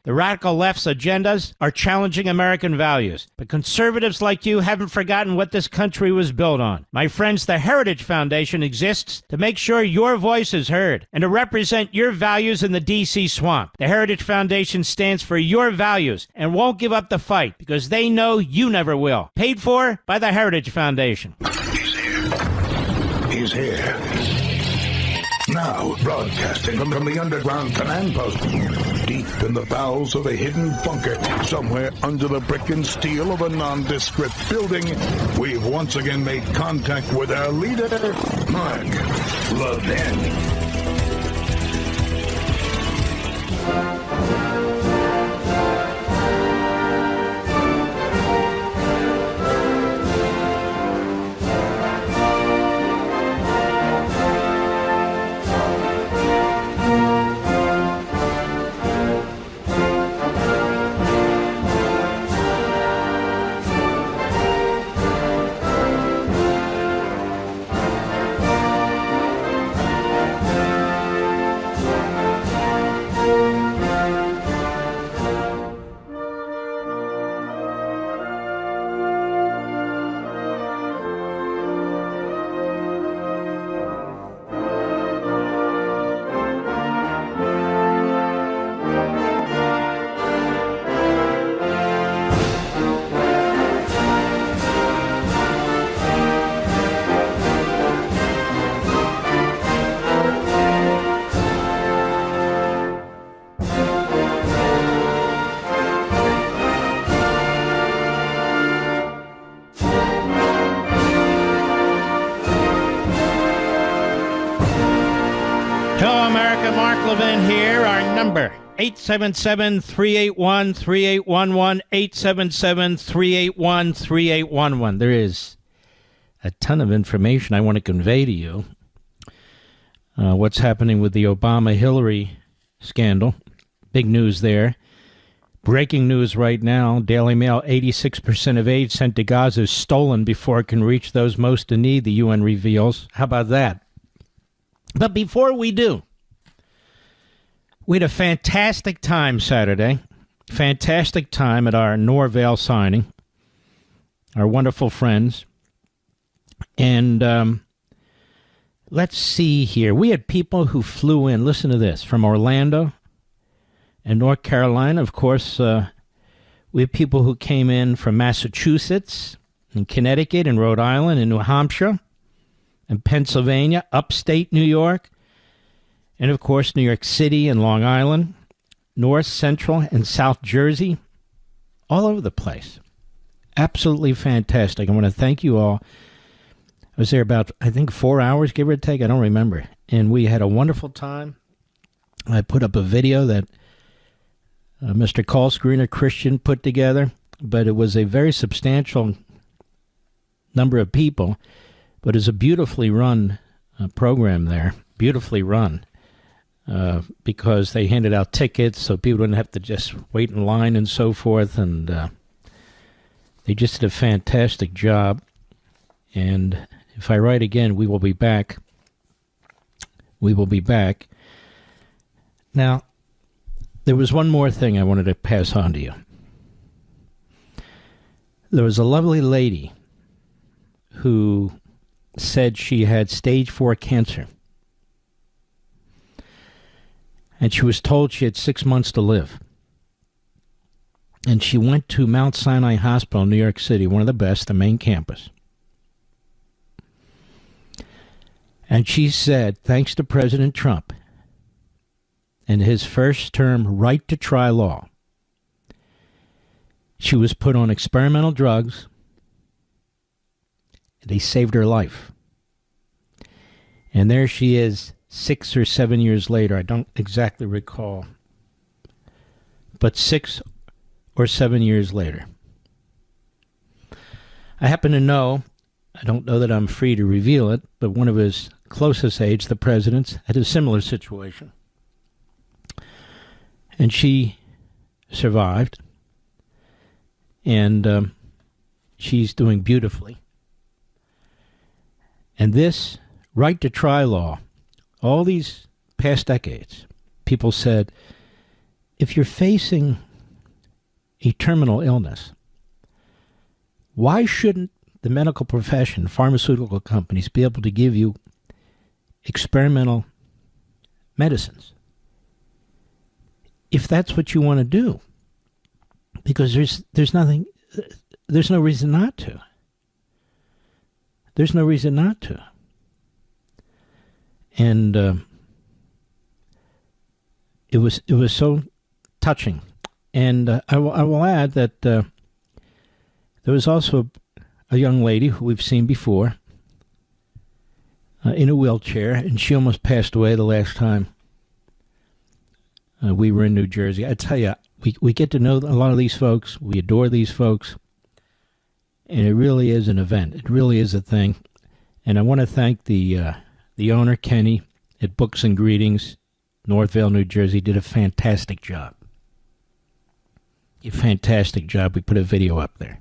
The radical left's agendas are challenging American values. But conservatives like you haven't forgotten what this country was built on. My friends, the Heritage Foundation exists to make sure your voice is heard and to represent your values in the D.C. swamp. The Heritage Foundation stands for your values and won't give up the fight because they know you never will. Paid for by the Heritage Foundation. He's here. He's here. Now, broadcasting from the underground command post, deep in the bowels of a hidden bunker, somewhere under the brick and steel of a nondescript building, we've once again made contact with our leader, Mark Levin. Levin here. Our number, 877-381-3811, 877-381-3811. There is a ton of information I want to convey to you. What's happening with the Obama-Hillary scandal. Big news there. Breaking news right now. Daily Mail, 86% of aid sent to Gaza is stolen before it can reach those most in need, the UN reveals. How about that? But before we do, we had a fantastic time Saturday. Fantastic time at our Norvale signing. Our wonderful friends. And let's see here. We had people who flew in, listen to this, from Orlando and North Carolina. Of course, we had people who came in from Massachusetts and Connecticut and Rhode Island and New Hampshire and Pennsylvania, upstate New York. And, of course, New York City and Long Island, North, Central, and South Jersey, all over the place. Absolutely fantastic. I want to thank you all. I was there about, I think, 4 hours, give or take. I don't remember. And we had a wonderful time. I put up a video that Mr. Call Screener Christian put together, but it was a very substantial number of people. But it's a beautifully run program there, beautifully run. Because they handed out tickets so people didn't have to just wait in line and so forth. And they just did a fantastic job. And if I write again, we will be back. We will be back. Now, there was one more thing I wanted to pass on to you. There was a lovely lady who said she had stage 4 cancer. And she was told she had 6 months to live. And she went to Mount Sinai Hospital in New York City, one of the best, the main campus. And she said, thanks to President Trump and his first term right to try law, she was put on experimental drugs. They saved her life. And there she is, 6 or 7 years later. I don't exactly recall. But 6 or 7 years later. I happen to know, I don't know that I'm free to reveal it, but one of his closest aides, the president's, had a similar situation. And she survived. And she's doing beautifully. And this right to try law, all these past decades, people said if you're facing a terminal illness, why shouldn't the medical profession, pharmaceutical companies, be able to give you experimental medicines if that's what you want to do? Because there's no reason not to. There's no reason not to. And it was so touching. And I will add that there was also a young lady who we've seen before in a wheelchair, and she almost passed away the last time we were in New Jersey. I tell you, we get to know a lot of these folks. We adore these folks. And it really is an event. It really is a thing. And I want to thank the owner, Kenny, at Books and Greetings, Northvale, New Jersey, did a fantastic job. A fantastic job. We put a video up there.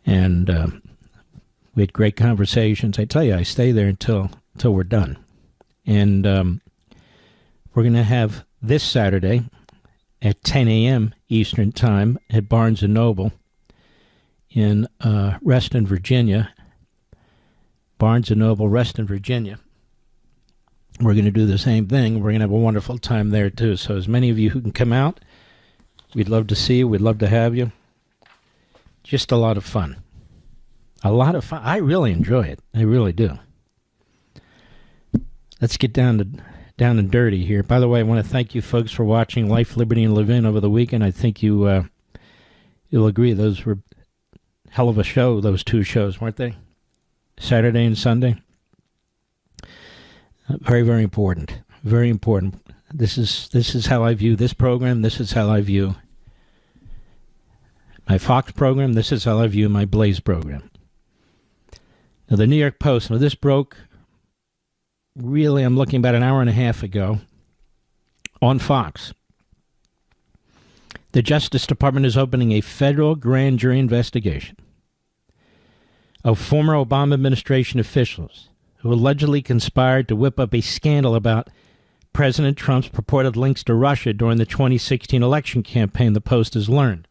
And we had great conversations. I tell you, I stay there until we're done. And we're going to have this Saturday at 10 a.m. Eastern Time at Barnes & Noble in Reston, Virginia. Barnes & Noble, Reston, Virginia. We're going to do the same thing. We're going to have a wonderful time there, too. So as many of you who can come out, we'd love to see you. We'd love to have you. Just a lot of fun. A lot of fun. I really enjoy it. I really do. Let's get down and dirty here. By the way, I want to thank you folks for watching Life, Liberty, and Levin over the weekend. I think you'll agree those were hell of a show, those two shows, weren't they? Saturday and Sunday. Very, very important. Very important. This is how I view this program. This is how I view my Fox program. This is how I view my Blaze program. Now, the New York Post. Now, this broke, really, I'm looking about an hour and a half ago on Fox. The Justice Department is opening a federal grand jury investigation of former Obama administration officials who allegedly conspired to whip up a scandal about President Trump's purported links to Russia during the 2016 election campaign, the Post has learned.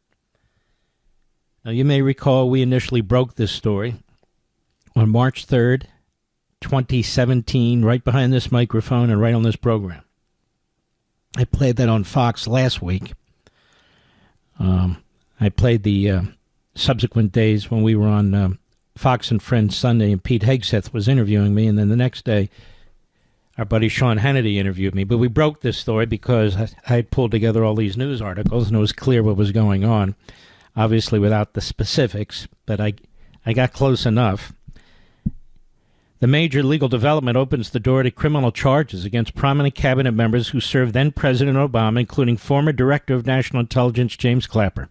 Now, you may recall we initially broke this story on March 3rd, 2017, right behind this microphone and right on this program. I played that on Fox last week. I played the subsequent days when we were on Fox and Friends Sunday, and Pete Hegseth was interviewing me, and then the next day, our buddy Sean Hannity interviewed me. But we broke this story because I had pulled together all these news articles, and it was clear what was going on, obviously without the specifics, but I got close enough. The major legal development opens the door to criminal charges against prominent cabinet members who served then-President Obama, including former Director of National Intelligence James Clapper,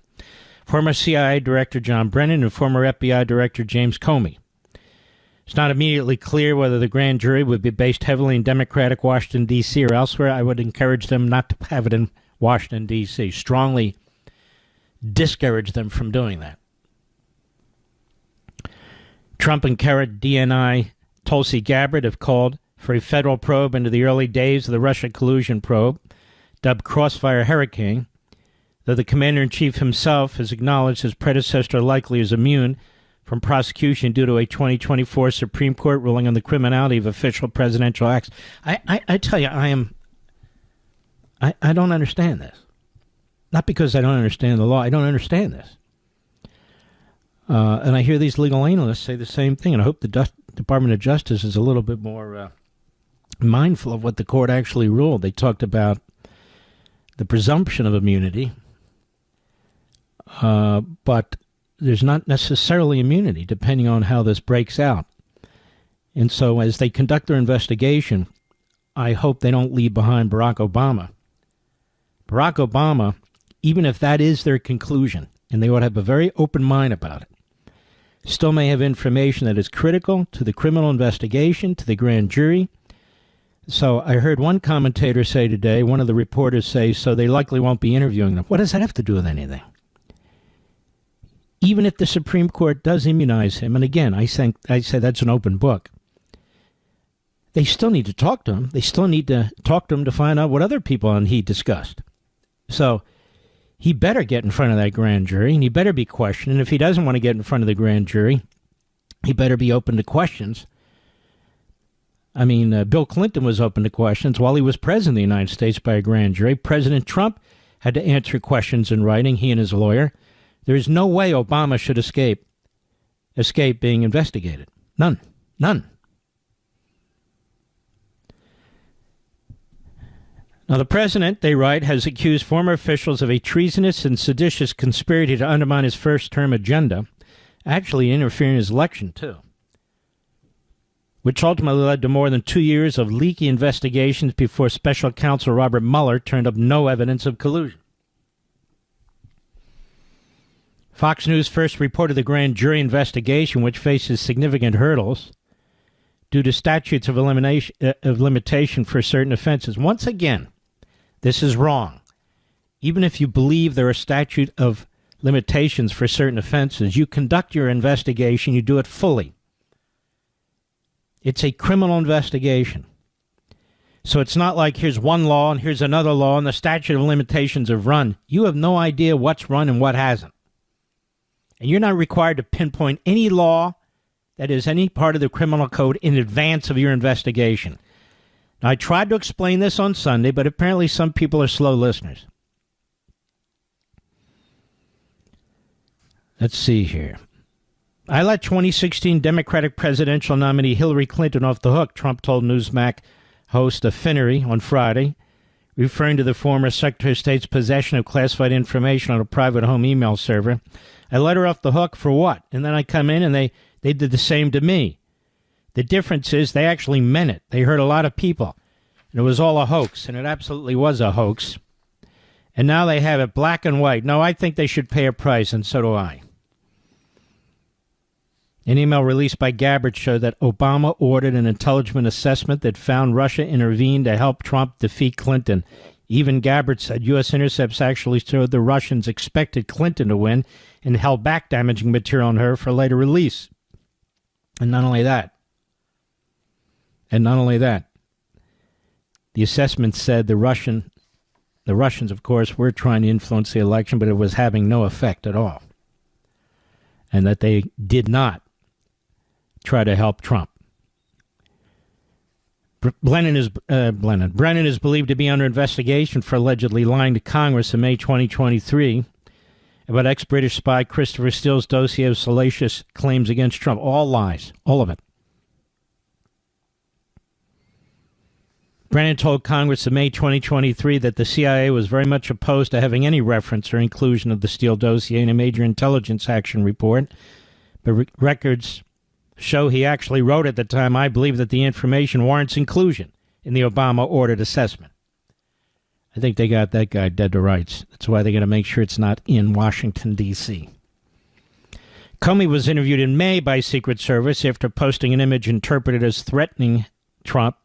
former CIA Director John Brennan, and former FBI Director James Comey. It's not immediately clear whether the grand jury would be based heavily in Democratic Washington, D.C. or elsewhere. I would encourage them not to have it in Washington, D.C. Strongly discourage them from doing that. Trump and Carrot DNI Tulsi Gabbard have called for a federal probe into the early days of the Russia Collusion probe, dubbed Crossfire Hurricane, though the commander-in-chief himself has acknowledged his predecessor likely is immune from prosecution due to a 2024 Supreme Court ruling on the criminality of official presidential acts. I tell you, I don't understand this. Not because I don't understand the law. I don't understand this. And I hear these legal analysts say the same thing, and I hope the Department of Justice is a little bit more mindful of what the court actually ruled. They talked about the presumption of immunity, but there's not necessarily immunity depending on how this breaks out. And so as they conduct their investigation, I hope they don't leave behind Barack Obama. Barack Obama, even if that is their conclusion, and they ought to have a very open mind about it, still may have information that is critical to the criminal investigation, to the grand jury. So I heard one commentator say today, one of the reporters say, so they likely won't be interviewing them. What does that have to do with anything? Even if the Supreme Court does immunize him, and again, I say that's an open book, they still need to talk to him. They still need to talk to him to find out what other people he discussed. So he better get in front of that grand jury, and he better be questioned. And if he doesn't want to get in front of the grand jury, he better be open to questions. I mean, Bill Clinton was open to questions while he was president of the United States by a grand jury. President Trump had to answer questions in writing, he and his lawyer. There is no way Obama should escape being investigated. None. Now, the president, they write, has accused former officials of a treasonous and seditious conspiracy to undermine his first-term agenda, actually interfering in his election, too, which ultimately led to more than 2 years of leaky investigations before special counsel Robert Mueller turned up no evidence of collusion. Fox News first reported the grand jury investigation, which faces significant hurdles due to statutes of limitation for certain offenses. Once again, this is wrong. Even if you believe there are statute of limitations for certain offenses, you conduct your investigation, you do it fully. It's a criminal investigation. So it's not like here's one law and here's another law and the statute of limitations have run. You have no idea what's run and what hasn't. And you're not required to pinpoint any law that is any part of the criminal code in advance of your investigation. Now, I tried to explain this on Sunday, but apparently some people are slow listeners. Let's see here. I let 2016 Democratic presidential nominee Hillary Clinton off the hook, Trump told Newsmax host Affinery on Friday, referring to the former Secretary of State's possession of classified information on a private home email server. I let her off the hook for what? And then I come in and they did the same to me. The difference is they actually meant it. They hurt a lot of people. And it was all a hoax, and it absolutely was a hoax. And now they have it black and white. No, I think they should pay a price, and so do I. An email released by Gabbard showed that Obama ordered an intelligence assessment that found Russia intervened to help Trump defeat Clinton. Even Gabbard said U.S. intercepts actually showed the Russians expected Clinton to win and held back damaging material on her for later release. And not only that, the assessment said the Russians, of course, were trying to influence the election, but it was having no effect at all. And that they did not try to help Trump. Brennan is believed to be under investigation for allegedly lying to Congress in May 2023 about ex-British spy Christopher Steele's dossier of salacious claims against Trump. All lies, all of it. Brennan told Congress in May 2023 that the CIA was very much opposed to having any reference or inclusion of the Steele dossier in a major intelligence action report, but records show he actually wrote at the time, I believe that the information warrants inclusion in the Obama-ordered assessment. I think they got that guy dead to rights. That's why they're going to make sure it's not in Washington, D.C. Comey was interviewed in May by Secret Service after posting an image interpreted as threatening Trump,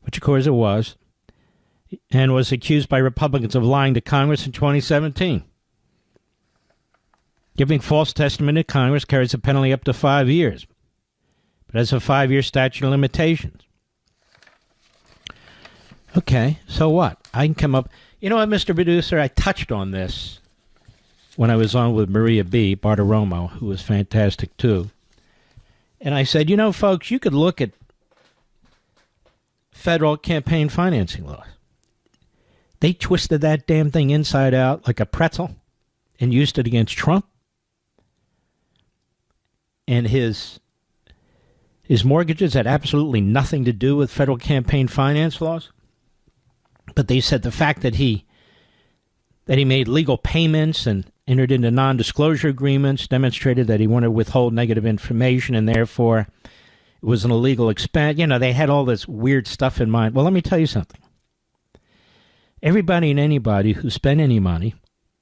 which of course it was, and was accused by Republicans of lying to Congress in 2017. Giving false testimony to Congress carries a penalty up to 5 years, but has a 5-year statute of limitations. Okay, so what? I can come up. You know what, Mr. Producer? I touched on this when I was on with Maria B. Bartiromo, who was fantastic too. And I said, you know, folks, you could look at federal campaign financing laws. They twisted that damn thing inside out like a pretzel and used it against Trump. And his mortgages had absolutely nothing to do with federal campaign finance laws. But they said the fact that he made legal payments and entered into non-disclosure agreements demonstrated that he wanted to withhold negative information, and therefore it was an illegal expense. You know, they had all this weird stuff in mind. Well, let me tell you something. Everybody and anybody who spent any money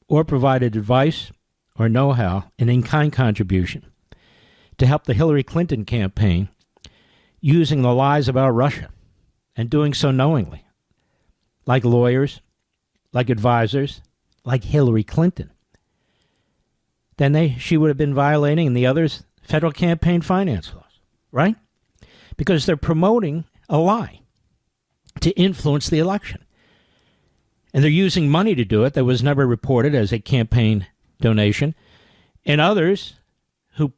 or provided advice or know-how, an in-kind contribution to help the Hillary Clinton campaign using the lies about Russia and doing so knowingly, like lawyers, like advisors, like Hillary Clinton, then she would have been violating, and the others, federal campaign finance laws, right? Because they're promoting a lie to influence the election. And they're using money to do it that was never reported as a campaign donation. And others who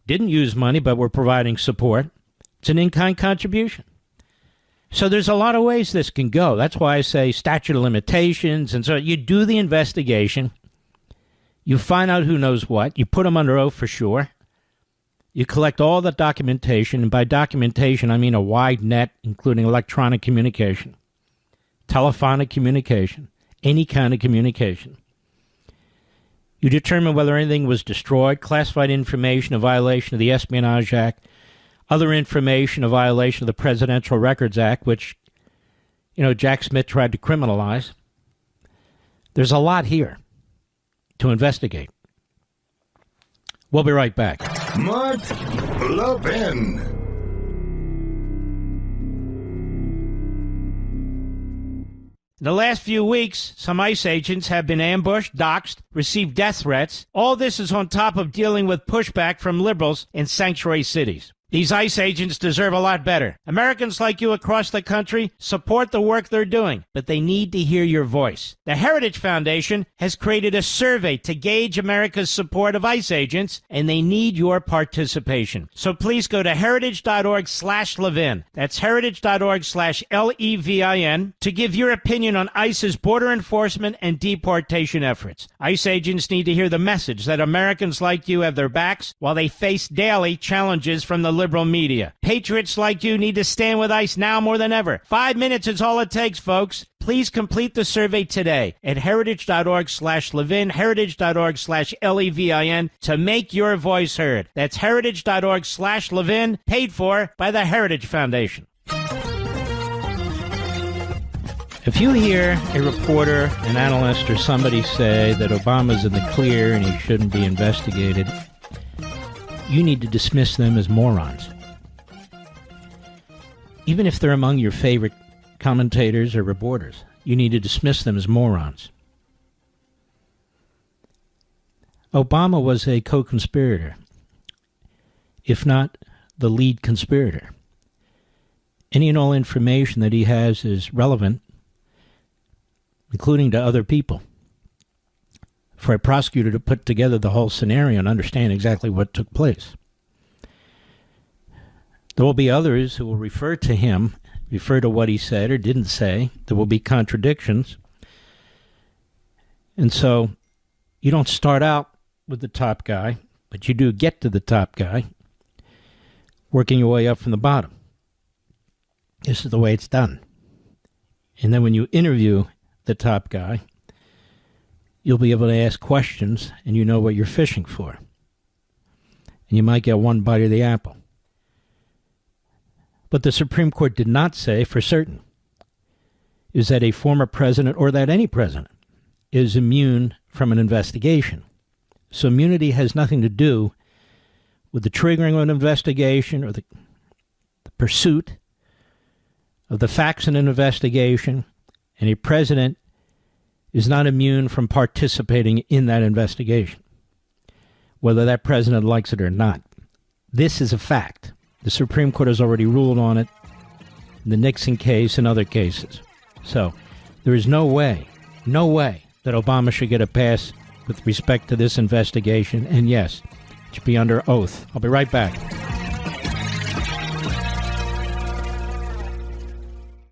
didn't use money but were providing support, it's an in-kind contribution. So there's a lot of ways this can go. That's why I say statute of limitations. And so you do the investigation. You find out who knows what. You put them under oath for sure. You collect all the documentation. And by documentation, I mean a wide net, including electronic communication, telephonic communication, any kind of communication. You determine whether anything was destroyed, classified information, a violation of the Espionage Act, other information, a violation of the Presidential Records Act, which, Jack Smith tried to criminalize. There's a lot here to investigate. We'll be right back. Mark Levin. In the last few weeks, some ICE agents have been ambushed, doxxed, received death threats. All this is on top of dealing with pushback from liberals in sanctuary cities. These ICE agents deserve a lot better. Americans like you across the country support the work they're doing, but they need to hear your voice. The Heritage Foundation has created a survey to gauge America's support of ICE agents, and they need your participation. So please go to heritage.org/Levin. That's heritage.org/LEVIN to give your opinion on ICE's border enforcement and deportation efforts. ICE agents need to hear the message that Americans like you have their backs while they face daily challenges from the liberal media. Patriots like you need to stand with ICE now more than ever. 5 minutes is all it takes, folks. Please complete the survey today at heritage.org/Levin, heritage.org/LEVIN to make your voice heard. That's heritage.org/Levin, paid for by the Heritage Foundation. If you hear a reporter, an analyst, or somebody say that Obama's in the clear and he shouldn't be investigated, you need to dismiss them as morons. Even if they're among your favorite commentators or reporters, you need to dismiss them as morons. Obama was a co-conspirator, if not the lead conspirator. Any and all information that he has is relevant, including to other people, for a prosecutor to put together the whole scenario and understand exactly what took place. There will be others who will refer to him, refer to what he said or didn't say. There will be contradictions. And so you don't start out with the top guy, but you do get to the top guy, working your way up from the bottom. This is the way it's done. And then when you interview the top guy, you'll be able to ask questions, and you know what you're fishing for. And you might get one bite of the apple. But the Supreme Court did not say for certain is that a former president or that any president is immune from an investigation. So immunity has nothing to do with the triggering of an investigation or the pursuit of the facts in an investigation, and a president is not immune from participating in that investigation, whether that president likes it or not. This is a fact. The Supreme Court has already ruled on it in the Nixon case and other cases. So there is no way that Obama should get a pass with respect to this investigation. And yes, it should be under oath. I'll be right back.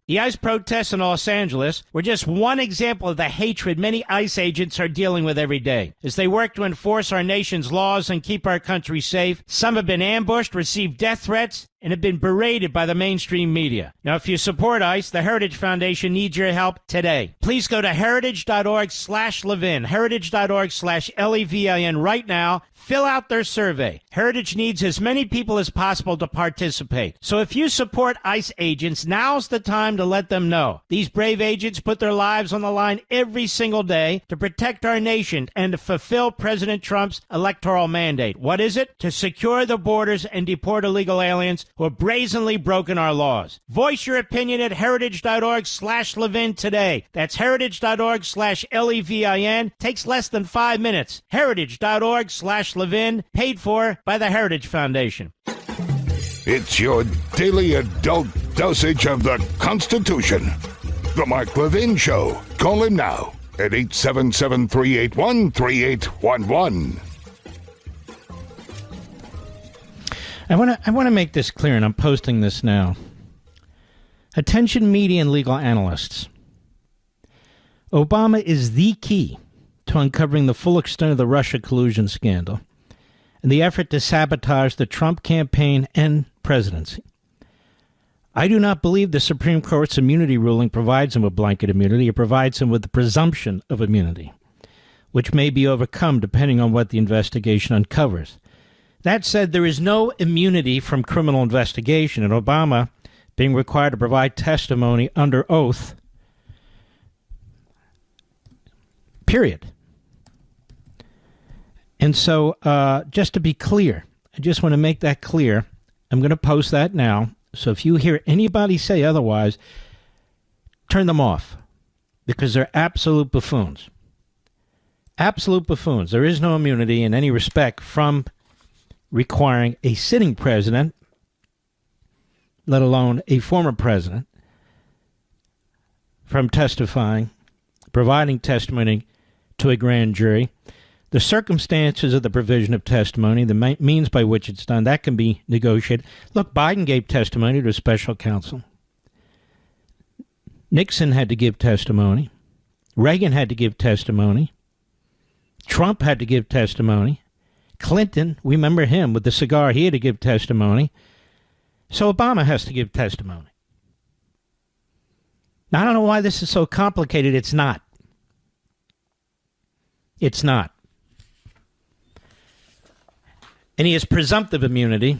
The ICE protests in Los Angeles were just one example of the hatred many ICE agents are dealing with every day. As they work to enforce our nation's laws and keep our country safe, some have been ambushed, received death threats, and have been berated by the mainstream media. Now, if you support ICE, the Heritage Foundation needs your help today. Please go to heritage.org/Levin, heritage.org/LEVIN right now. Fill out their survey. Heritage needs as many people as possible to participate. So if you support ICE agents, now's the time to let them know. These brave agents put their lives on the line every single day to protect our nation and to fulfill President Trump's electoral mandate. What is it? To secure the borders and deport illegal aliens who have brazenly broken our laws. Voice your opinion at heritage.org/Levin today. That's heritage.org/LEVIN. Takes less than 5 minutes. heritage.org/Levin, paid for by the Heritage Foundation. It's your daily adult dosage of the Constitution. The Mark Levin Show. Call him now at 877-381-3811. I want to make this clear, and I'm posting this now. Attention media and legal analysts. Obama is the key to uncovering the full extent of the Russia collusion scandal and the effort to sabotage the Trump campaign and presidency. I do not believe the Supreme Court's immunity ruling provides him with blanket immunity. It provides him with the presumption of immunity, which may be overcome depending on what the investigation uncovers. That said, there is no immunity from criminal investigation, and Obama being required to provide testimony under oath, period. And so, just to be clear, I just want to make that clear. I'm going to post that now. So if you hear anybody say otherwise, turn them off, because they're absolute buffoons. Absolute buffoons. There is no immunity in any respect from requiring a sitting president, let alone a former president, from testifying, providing testimony to a grand jury. The circumstances of the provision of testimony, the means by which it's done, that can be negotiated. Look, Biden gave testimony to a special counsel. Nixon had to give testimony. Reagan had to give testimony. Trump had to give testimony. Clinton, we remember him with the cigar, he had to give testimony. So Obama has to give testimony. Now, I don't know why this is so complicated. It's not. It's not. And he has presumptive immunity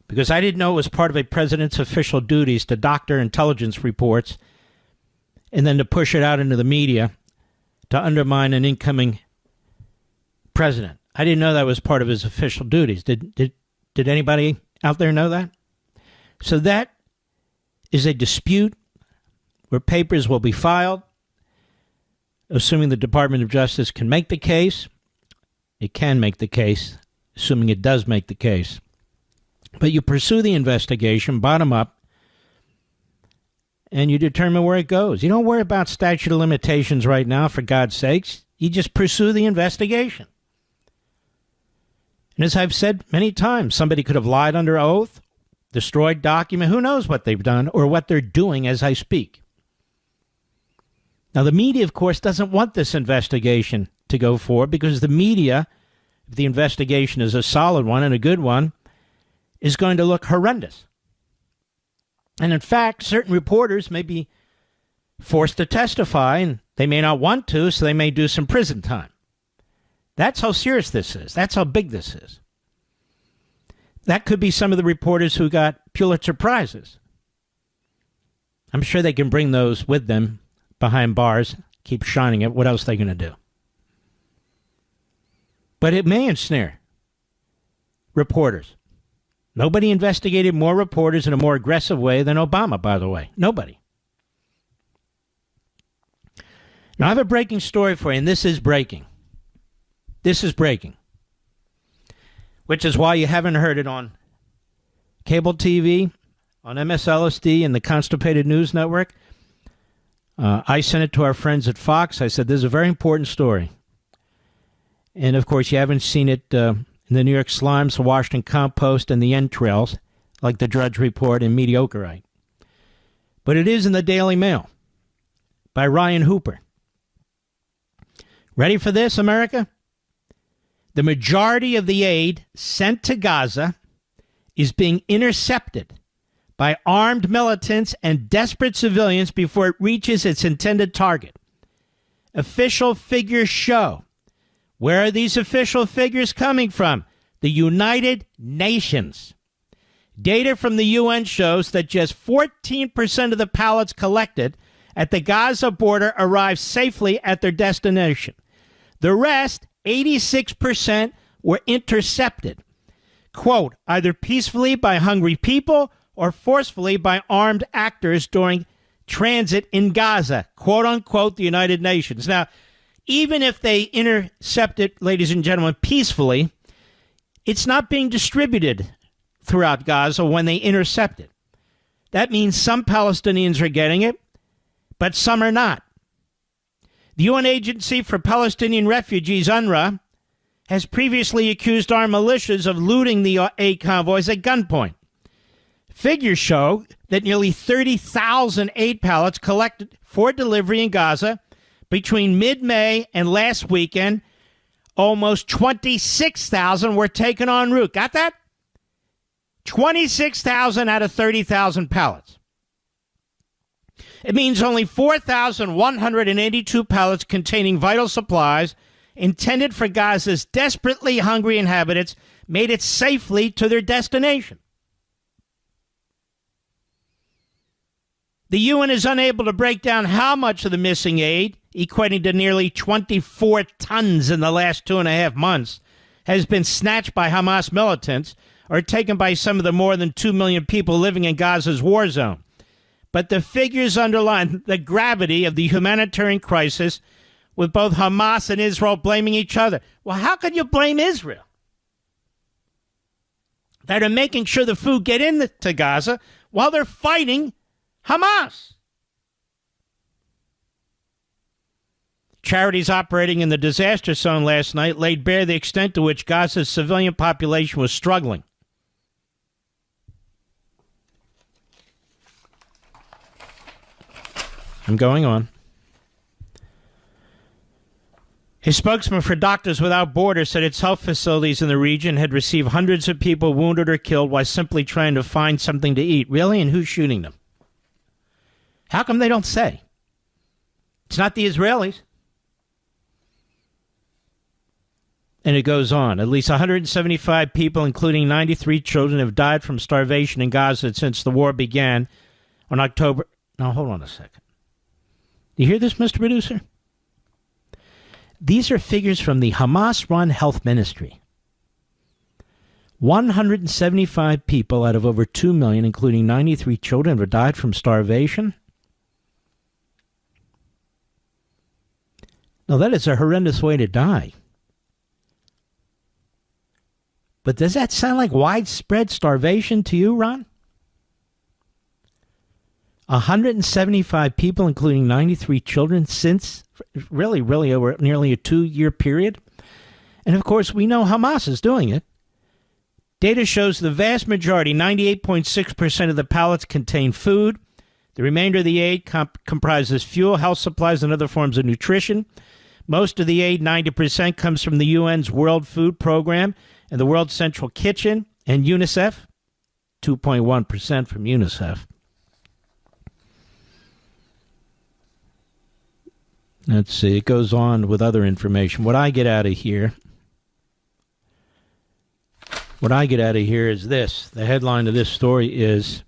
because I didn't know it was part of a president's official duties to doctor intelligence reports and then to push it out into the media to undermine an incoming president. I didn't know that was part of his official duties. Did anybody out there know that? So that is a dispute where papers will be filed, assuming the Department of Justice can make the case. It can make the case, assuming it does make the case. But you pursue the investigation, bottom up, and you determine where it goes. You don't worry about statute of limitations right now, for God's sakes. You just pursue the investigation. And as I've said many times, somebody could have lied under oath, destroyed document. Who knows what they've done or what they're doing as I speak. Now, the media, of course, doesn't want this investigation to go forward because the media, if the investigation is a solid one and a good one, is going to look horrendous. And in fact, certain reporters may be forced to testify, and they may not want to, so they may do some prison time. That's how serious this is. That's how big this is. That could be some of the reporters who got Pulitzer Prizes. I'm sure they can bring those with them behind bars, keep shining it. What else are they going to do? But it may ensnare reporters. Nobody investigated more reporters in a more aggressive way than Obama, by the way. Nobody. Now, I have a breaking story for you, and this is breaking. This is breaking. Which is why you haven't heard it on cable TV, on MSLSD, and the Constipated News Network. I sent it to our friends at Fox. I said, this is a very important story. And, of course, you haven't seen it in the New York Slimes, the Washington Compost, and the entrails, like the Drudge Report and Mediocreite. But it is in the Daily Mail by Ryan Hooper. Ready for this, America? The majority of the aid sent to Gaza is being intercepted by armed militants and desperate civilians before it reaches its intended target. Official figures show. Where are these official figures coming from? The United Nations. Data from the UN shows that just 14% of the pallets collected at the Gaza border arrived safely at their destination. The rest, 86%, were intercepted, quote, either peacefully by hungry people or forcefully by armed actors during transit in Gaza, quote unquote, the United Nations. Now, even if they intercept it, ladies and gentlemen, peacefully, it's not being distributed throughout Gaza when they intercept it. That means some Palestinians are getting it, but some are not. The UN Agency for Palestinian Refugees, UNRWA, has previously accused armed militias of looting the aid convoys at gunpoint. Figures show that nearly 30,000 aid pallets collected for delivery in Gaza between mid-May and last weekend, almost 26,000 were taken en route. Got that? 26,000 out of 30,000 pallets. It means only 4,182 pallets containing vital supplies intended for Gaza's desperately hungry inhabitants made it safely to their destination. The UN is unable to break down how much of the missing aid, equating to nearly 24 tons in the last 2.5 months, has been snatched by Hamas militants or taken by some of the more than 2 million people living in Gaza's war zone. But the figures underline the gravity of the humanitarian crisis, with both Hamas and Israel blaming each other. Well, how can you blame Israel? That are making sure the food get into Gaza while they're fighting Hamas. Charities operating in the disaster zone last night laid bare the extent to which Gaza's civilian population was struggling. I'm going on. A spokesman for Doctors Without Borders said its health facilities in the region had received hundreds of people wounded or killed while simply trying to find something to eat. Really? And who's shooting them? How come they don't say? It's not the Israelis. And it goes on. At least 175 people, including 93 children, have died from starvation in Gaza since the war began on October. Now, hold on a second. You hear this, Mr. Producer? These are figures from the Hamas-run health ministry. 175 people out of over 2 million, including 93 children, have died from starvation. Now, that is a horrendous way to die. But does that sound like widespread starvation to you, Ron? 175 people, including 93 children, since really over nearly a 2-year period. And of course, we know Hamas is doing it. Data shows the vast majority, 98.6% of the pallets contain food. The remainder of the aid comprises fuel, health supplies, and other forms of nutrition. Most of the aid, 90%, comes from the UN's World Food Program and the World Central Kitchen and UNICEF, 2.1% from UNICEF. Let's see, it goes on with other information. What I get out of here is this. The headline of this story is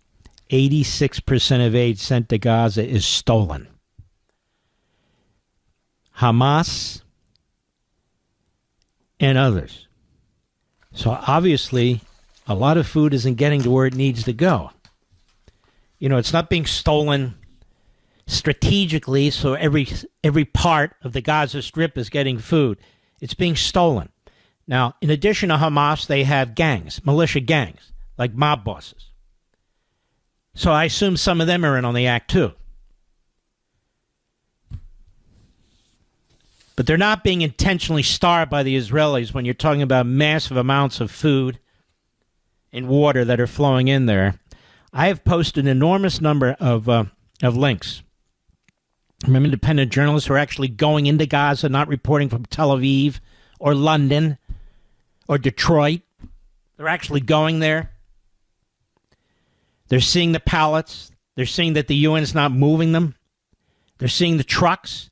86% of aid sent to Gaza is stolen. Hamas and others. So obviously, a lot of food isn't getting to where it needs to go. You know, it's not being stolen strategically, so every part of the Gaza Strip is getting food. It's being stolen. Now, in addition to Hamas, they have gangs, militia gangs, like mob bosses. So I assume some of them are in on the act too. But they're not being intentionally starved by the Israelis when you're talking about massive amounts of food and water that are flowing in there. I have posted an enormous number of links from independent journalists who are actually going into Gaza, not reporting from Tel Aviv or London or Detroit. They're actually going there. They're seeing the pallets. They're seeing that the UN is not moving them. They're seeing the trucks.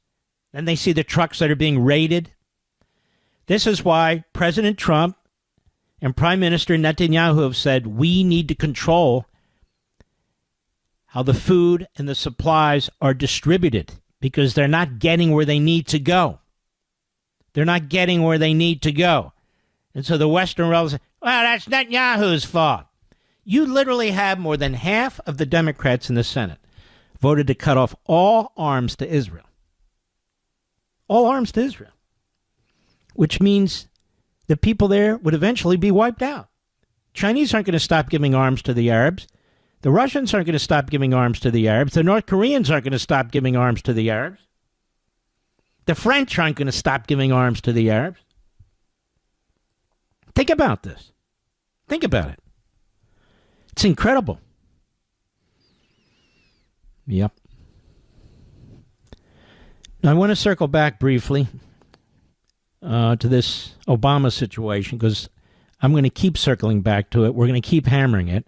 Then they see the trucks that are being raided. This is why President Trump and Prime Minister Netanyahu have said we need to control how the food and the supplies are distributed, because they're not getting where they need to go. They're not getting where they need to go. And so the Western world says, well, that's Netanyahu's fault. You literally have more than half of the Democrats in the Senate voted to cut off all arms to Israel. All arms to Israel. Which means the people there would eventually be wiped out. Chinese aren't going to stop giving arms to the Arabs. The Russians aren't going to stop giving arms to the Arabs. The North Koreans aren't going to stop giving arms to the Arabs. The French aren't going to stop giving arms to the Arabs. Think about this. Think about it. It's incredible. Yep. Now, I want to circle back briefly to this Obama situation because I'm going to keep circling back to it. We're going to keep hammering it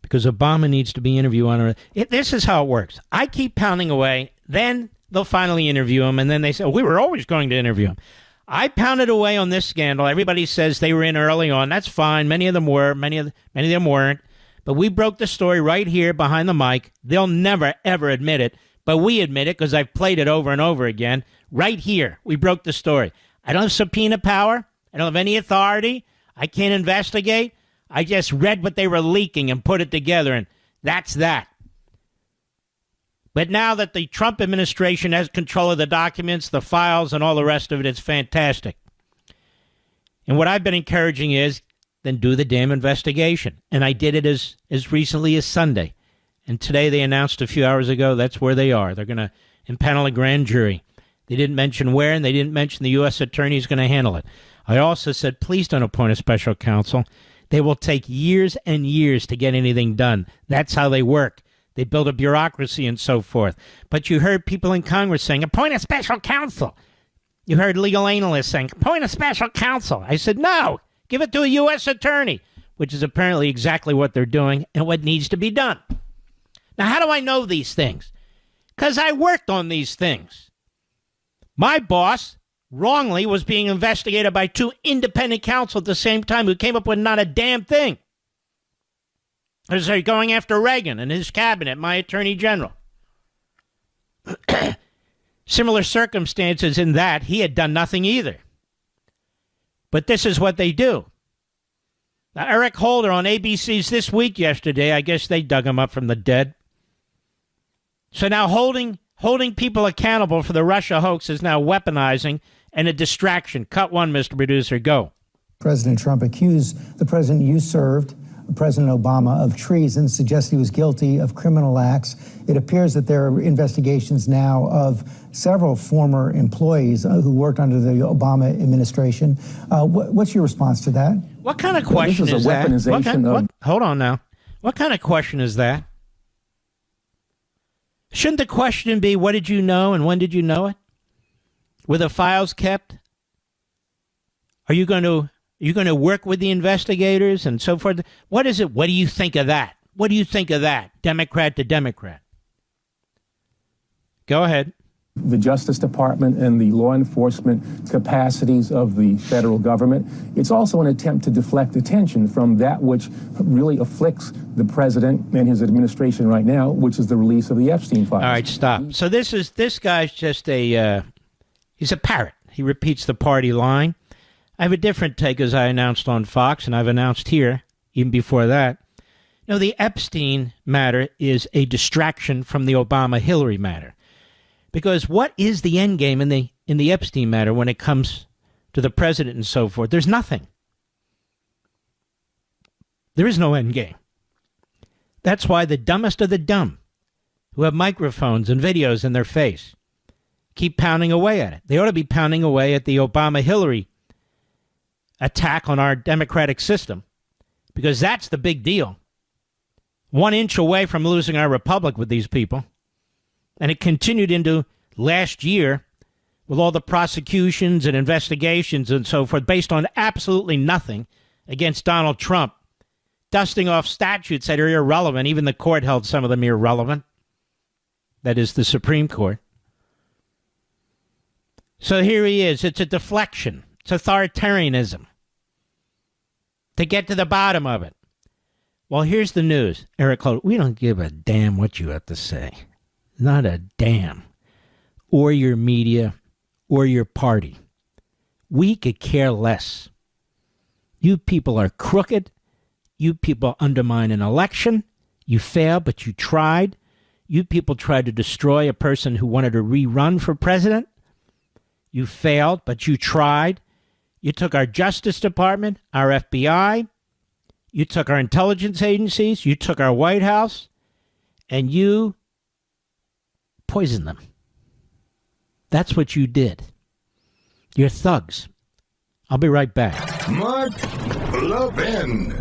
because Obama needs to be interviewed on it. This is how it works. I keep pounding away, then they'll finally interview him, and then they say, we were always going to interview him. I pounded away on this scandal. Everybody says they were in early on. That's fine. Many of them were. Many of them weren't. But we broke the story right here behind the mic. They'll never, ever admit it. But we admit it because I've played it over and over again. Right here, we broke the story. I don't have subpoena power. I don't have any authority. I can't investigate. I just read what they were leaking and put it together, and that's that. But now that the Trump administration has control of the documents, the files, and all the rest of it, it's fantastic. And what I've been encouraging is, then do the damn investigation. And I did it as recently as Sunday. And today they announced a few hours ago that's where they are. They're going to impanel a grand jury. They didn't mention where, and they didn't mention the U.S. attorney is going to handle it. I also said, please don't appoint a special counsel. They will take years and years to get anything done. That's how they work. They build a bureaucracy and so forth. But you heard people in Congress saying, appoint a special counsel. You heard legal analysts saying, appoint a special counsel. I said, no, give it to a U.S. attorney, which is apparently exactly what they're doing and what needs to be done. Now, how do I know these things? Because I worked on these things. My boss, wrongly, was being investigated by two independent counsel at the same time who came up with not a damn thing. They're going after Reagan and his cabinet, my attorney general. Similar circumstances in that he had done nothing either. But this is what they do. Now, Eric Holder on ABC's This Week yesterday, I guess they dug him up from the dead. So now holding people accountable for the Russia hoax is now weaponizing and a distraction. Cut one, Mr. Producer, go. President Trump accused the president you served, President Obama, of treason, suggests he was guilty of criminal acts. It appears that there are investigations now of several former employees who worked under the Obama administration. What's your response to that? What kind of question is that? Hold on now. What kind of question is that? Shouldn't the question be, what did you know and when did you know it? Were the files kept? Are you going to work with the investigators and so forth? What is it? What do you think of that? What do you think of that? Democrat to Democrat. Go ahead. The Justice Department and the law enforcement capacities of the federal government. It's also an attempt to deflect attention from that which really afflicts the president and his administration right now, which is the release of the Epstein files. All right, stop. So this guy's just he's a parrot. He repeats the party line. I have a different take, as I announced on Fox, and I've announced here, even before that. No, the Epstein matter is a distraction from the Obama-Hillary matter. Because what is the end game in the Epstein matter when it comes to the president and so forth? There's nothing. There is no end game. That's why the dumbest of the dumb, who have microphones and videos in their face, keep pounding away at it. They ought to be pounding away at the Obama-Hillary attack on our democratic system, because that's the big deal. 1 inch away from losing our republic with these people. And it continued into last year with all the prosecutions and investigations and so forth based on absolutely nothing against Donald Trump, dusting off statutes that are irrelevant. Even the court held some of them irrelevant. That is the Supreme Court. So here he is. It's a deflection. It's authoritarianism. To get to the bottom of it. Well, here's the news. Eric Holder, we don't give a damn what you have to say. Not a damn. Or your media, or your party. We could care less. You people are crooked. You people undermine an election. You failed, but you tried. You people tried to destroy a person who wanted to rerun for president. You failed, but you tried. You took our Justice Department, our FBI. You took our intelligence agencies, you took our White House, and you poisoned them. That's what you did. You're thugs. I'll be right back. Mark Levin.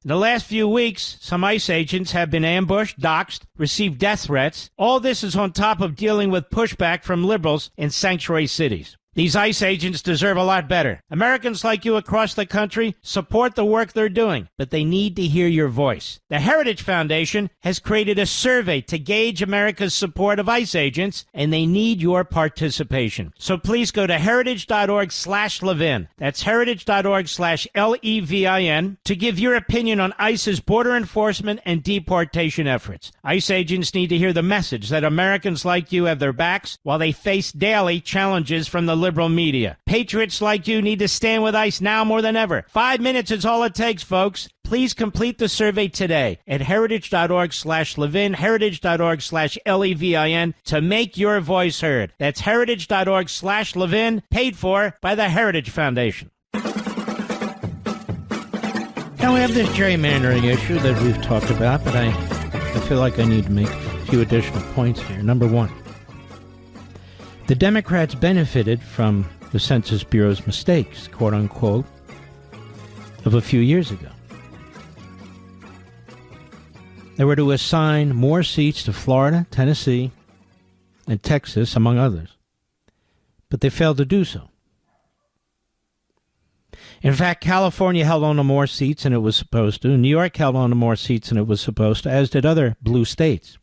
In the last few weeks, some ICE agents have been ambushed, doxxed, received death threats. All this is on top of dealing with pushback from liberals in sanctuary cities. These ICE agents deserve a lot better. Americans like you across the country support the work they're doing, but they need to hear your voice. The Heritage Foundation has created a survey to gauge America's support of ICE agents, and they need your participation. So please go to heritage.org/Levin. That's heritage.org/LEVIN to give your opinion on ICE's border enforcement and deportation efforts. ICE agents need to hear the message that Americans like you have their backs while they face daily challenges from the liberal media. Patriots like you need to stand with ICE now more than ever. 5 minutes is all it takes, folks. Please complete the survey today at heritage.org/Levin, heritage.org/LEVIN to make your voice heard. That's heritage.org/Levin, paid for by the Heritage Foundation. Now we have this gerrymandering issue that we've talked about, but I feel like I need to make a few additional points here. Number one, the Democrats benefited from the Census Bureau's mistakes, quote unquote, of a few years ago. They were to assign more seats to Florida, Tennessee, and Texas, among others. But they failed to do so. In fact, California held on to more seats than it was supposed to. New York held on to more seats than it was supposed to, as did other blue states.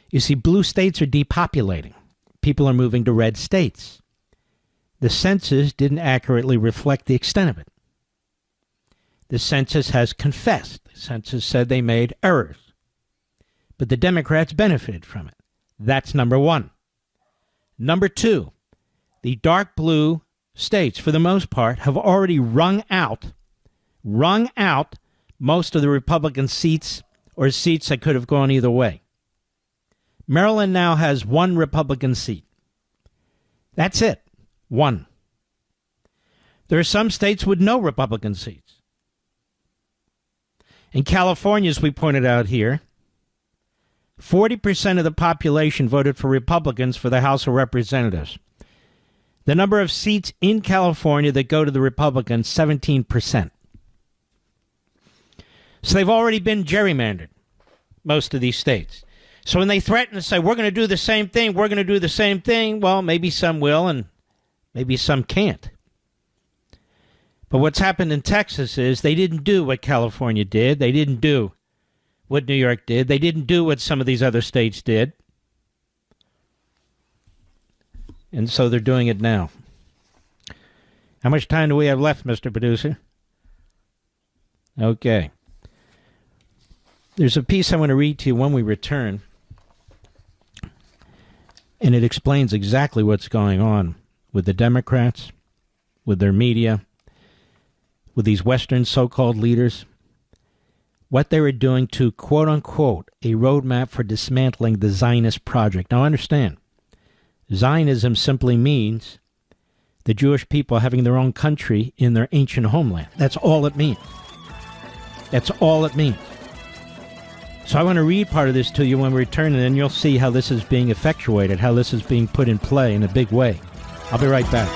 You see, blue states are depopulating. People are moving to red states. The census didn't accurately reflect the extent of it. The census has confessed. The census said they made errors. But the Democrats benefited from it. That's number one. Number two, the dark blue states, for the most part, have already wrung out most of the Republican seats or seats that could have gone either way. Maryland now has one Republican seat. That's it. One. There are some states with no Republican seats. In California, as we pointed out here, 40% of the population voted for Republicans for the House of Representatives. The number of seats in California that go to the Republicans, 17%. So they've already been gerrymandered, most of these states. So when they threaten to say, we're going to do the same thing, well, maybe some will and maybe some can't. But what's happened in Texas is they didn't do what California did. They didn't do what New York did. They didn't do what some of these other states did. And so they're doing it now. How much time do we have left, Mr. Producer? Okay. There's a piece I want to read to you when we return. And it explains exactly what's going on with the Democrats, with their media, with these Western so-called leaders, what they were doing to, quote-unquote, a roadmap for dismantling the Zionist project. Now, understand, Zionism simply means the Jewish people having their own country in their ancient homeland. That's all it means. That's all it means. So I want to read part of this to you when we return, and then you'll see how this is being effectuated, how this is being put in play in a big way. I'll be right back.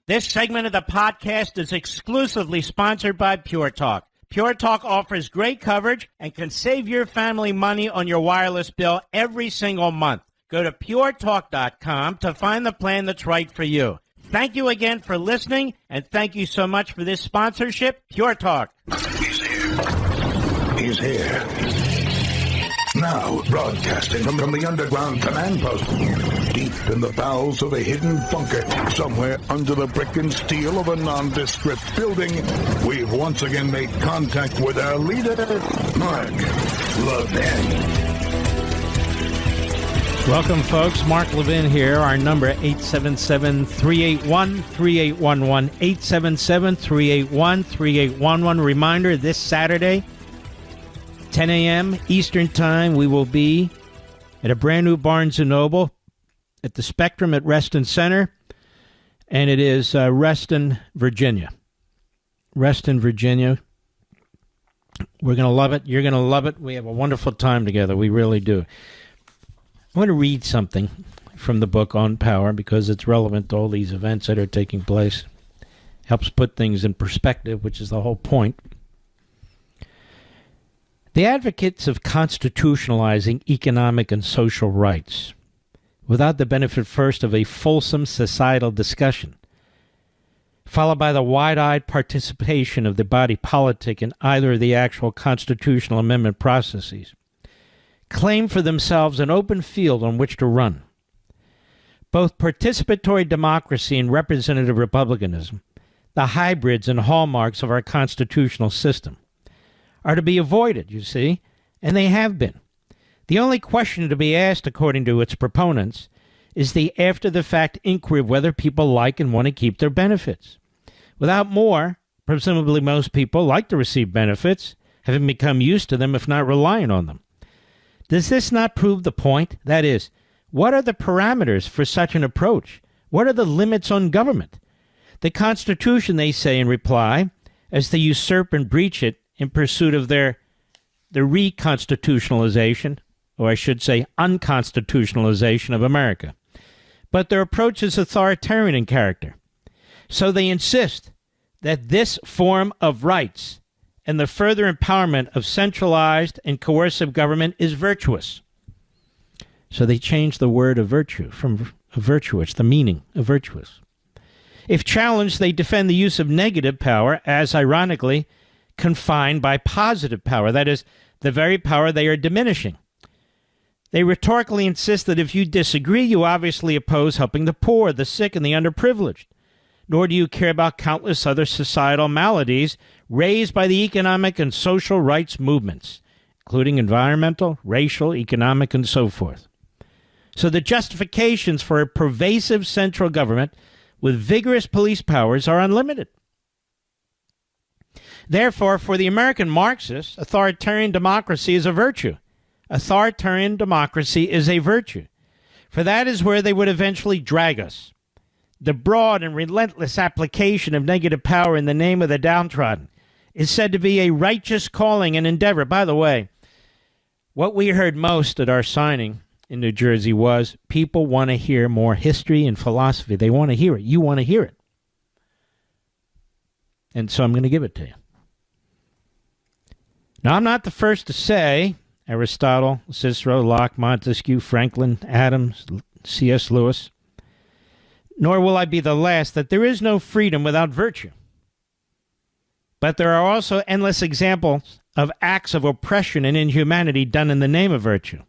This segment of the podcast is exclusively sponsored by Pure Talk. Pure Talk offers great coverage and can save your family money on your wireless bill every single month. Go to puretalk.com to find the plan that's right for you. Thank you again for listening, and thank you so much for this sponsorship, Pure Talk. He's here. Now, broadcasting from the underground command post, deep in the bowels of a hidden bunker, somewhere under the brick and steel of a nondescript building, we've once again made contact with our leader, Mark Levin. Welcome, folks. Mark Levin here. Our number, 877-381-3811, 877-381-3811. Reminder, this Saturday, 10 a.m. Eastern Time, we will be at a brand new Barnes & Noble at the Spectrum at Reston Center, and it is Reston, Virginia. Reston, Virginia. We're going to love it. You're going to love it. We have a wonderful time together. We really do. I want to read something from the book On Power because it's relevant to all these events that are taking place. Helps put things in perspective, which is the whole point. The advocates of constitutionalizing economic and social rights, without the benefit first of a fulsome societal discussion, followed by the wide-eyed participation of the body politic in either of the actual constitutional amendment processes, claim for themselves an open field on which to run. Both participatory democracy and representative republicanism, the hybrids and hallmarks of our constitutional system, are to be avoided, you see, and they have been. The only question to be asked, according to its proponents, is the after-the-fact inquiry of whether people like and want to keep their benefits. Without more, presumably most people like to receive benefits, having become used to them if not relying on them. Does this not prove the point? That is, what are the parameters for such an approach? What are the limits on government? The Constitution, they say in reply, as they usurp and breach it in pursuit of the reconstitutionalization, or I should say unconstitutionalization of America. But their approach is authoritarian in character. So they insist that this form of rights and the further empowerment of centralized and coercive government is virtuous. So they change the word of virtue from virtuous, the meaning of virtuous. If challenged, they defend the use of negative power as, ironically, confined by positive power, that is, the very power they are diminishing. They rhetorically insist that if you disagree, you obviously oppose helping the poor, the sick, and the underprivileged. Nor do you care about countless other societal maladies raised by the economic and social rights movements, including environmental, racial, economic, and so forth. So the justifications for a pervasive central government with vigorous police powers are unlimited. Therefore, for the American Marxists, authoritarian democracy is a virtue. Authoritarian democracy is a virtue. For that is where they would eventually drag us. The broad and relentless application of negative power in the name of the downtrodden is said to be a righteous calling and endeavor. By the way, what we heard most at our signing in New Jersey was people want to hear more history and philosophy. They want to hear it. You want to hear it. And so I'm going to give it to you. Now, I'm not the first to say Aristotle, Cicero, Locke, Montesquieu, Franklin, Adams, C.S. Lewis, nor will I be the last, that there is no freedom without virtue. But there are also endless examples of acts of oppression and inhumanity done in the name of virtue.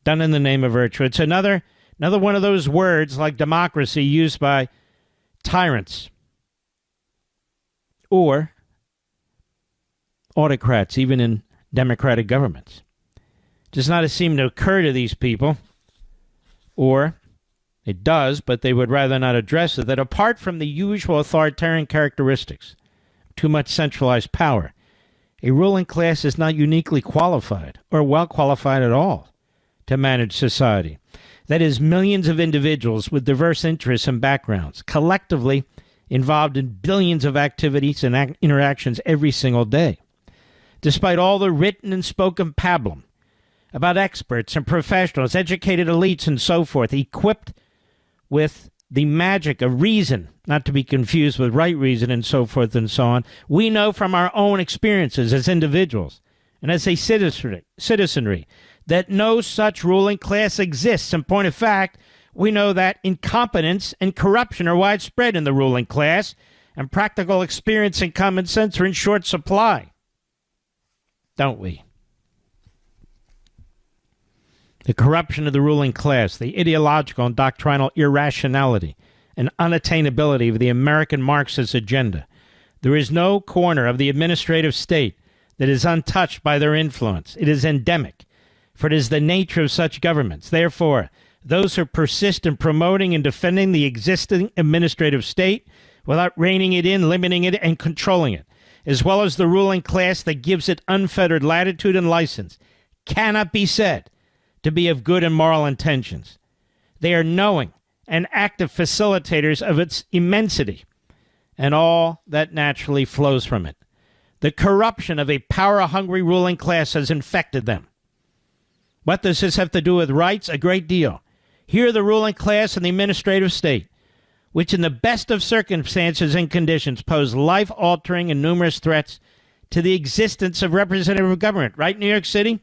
Done in the name of virtue. It's another one of those words like democracy used by tyrants or autocrats, even in democratic governments. It does not seem to occur to these people, or it does, but they would rather not address it, that apart from the usual authoritarian characteristics, too much centralized power, a ruling class is not uniquely qualified, or well qualified at all, to manage society. That is, millions of individuals with diverse interests and backgrounds, collectively involved in billions of activities and interactions every single day. Despite all the written and spoken pablum about experts and professionals, educated elites and so forth, equipped with the magic of reason, not to be confused with right reason and so forth and so on, we know from our own experiences as individuals and as a citizenry that no such ruling class exists. In point of fact, we know that incompetence and corruption are widespread in the ruling class, and practical experience and common sense are in short supply. Don't we? The corruption of the ruling class, the ideological and doctrinal irrationality and unattainability of the American Marxist agenda. There is no corner of the administrative state that is untouched by their influence. It is endemic, for it is the nature of such governments. Therefore, those who persist in promoting and defending the existing administrative state without reining it in, limiting it, and controlling it, as well as the ruling class that gives it unfettered latitude and license, cannot be said to be of good and moral intentions. They are knowing and active facilitators of its immensity and all that naturally flows from it. The corruption of a power-hungry ruling class has infected them. What does this have to do with rights? A great deal. Here the ruling class and the administrative state, which in the best of circumstances and conditions pose life-altering and numerous threats to the existence of representative government. Right, New York City?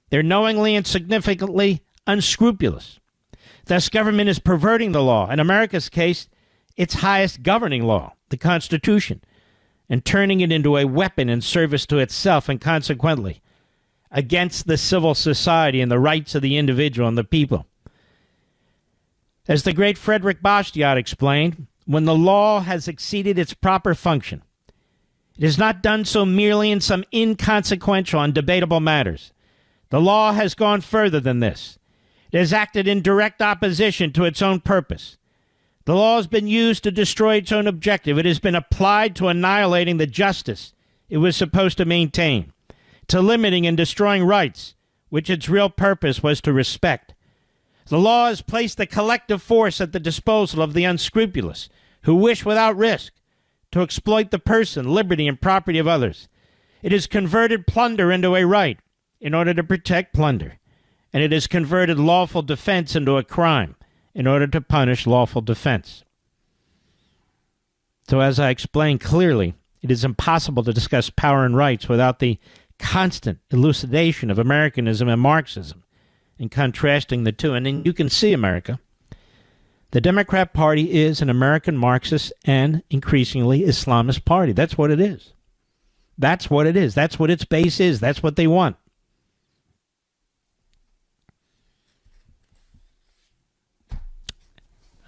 They're knowingly and significantly unscrupulous. Thus, government is perverting the law, in America's case, its highest governing law, the Constitution, and turning it into a weapon in service to itself and consequently against the civil society and the rights of the individual and the people. As the great Frederick Bastiat explained, when the law has exceeded its proper function, it is not done so merely in some inconsequential and debatable matters. The law has gone further than this. It has acted in direct opposition to its own purpose. The law has been used to destroy its own objective. It has been applied to annihilating the justice it was supposed to maintain, to limiting and destroying rights, which its real purpose was to respect. The law has placed the collective force at the disposal of the unscrupulous, who wish without risk to exploit the person, liberty, and property of others. It has converted plunder into a right in order to protect plunder, and it has converted lawful defense into a crime in order to punish lawful defense. So as I explained clearly, it is impossible to discuss power and rights without the constant elucidation of Americanism and Marxism and contrasting the two. And then you can see America. The Democrat Party is an American Marxist and increasingly Islamist party. That's what it is. That's what it is. That's what its base is. That's what they want.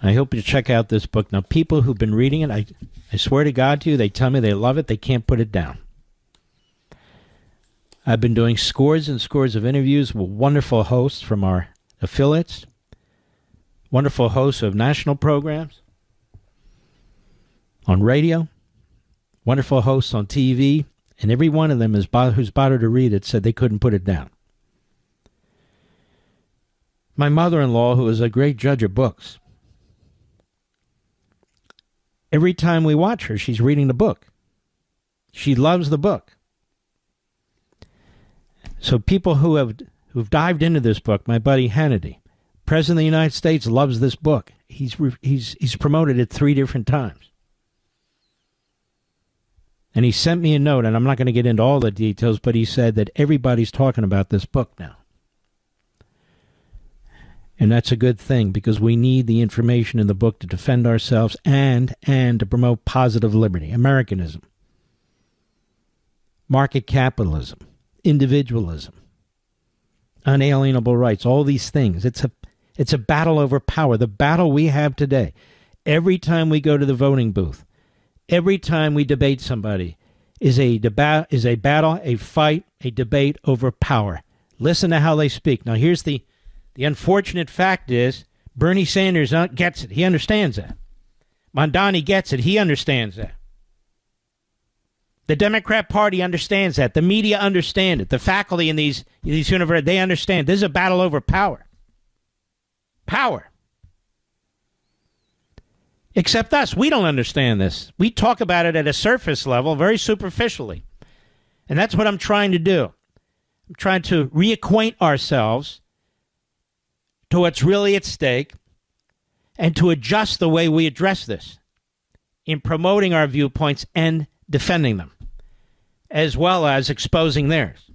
I hope you check out this book. Now, people who've been reading it, I swear to God to you, they tell me they love it. They can't put it down. I've been doing scores and scores of interviews with wonderful hosts from our affiliates, wonderful hosts of national programs, on radio, wonderful hosts on TV, and every one of them who's bothered to read it said they couldn't put it down. My mother-in-law, who is a great judge of books, every time we watch her, she's reading the book. She loves the book. So people who've dived into this book, my buddy Hannity, President of the United States, loves this book. He's promoted it 3 different times. And he sent me a note, and I'm not going to get into all the details, but he said that everybody's talking about this book now. And that's a good thing, because we need the information in the book to defend ourselves and to promote positive liberty, Americanism, market capitalism, individualism, unalienable rights, all these things. It's a battle over power. The battle we have today, every time we go to the voting booth, every time we debate somebody, is a battle, a fight, a debate over power. Listen to how they speak. Now, here's the unfortunate fact is Bernie Sanders gets it. He understands that. Mondani gets it. He understands that. The Democrat Party understands that. The media understand it. The faculty in these universities, they understand. This is a battle over power. Power. Except us. We don't understand this. We talk about it at a surface level, very superficially. And that's what I'm trying to do. I'm trying to reacquaint ourselves to what's really at stake and to adjust the way we address this in promoting our viewpoints and defending them, as well as exposing theirs.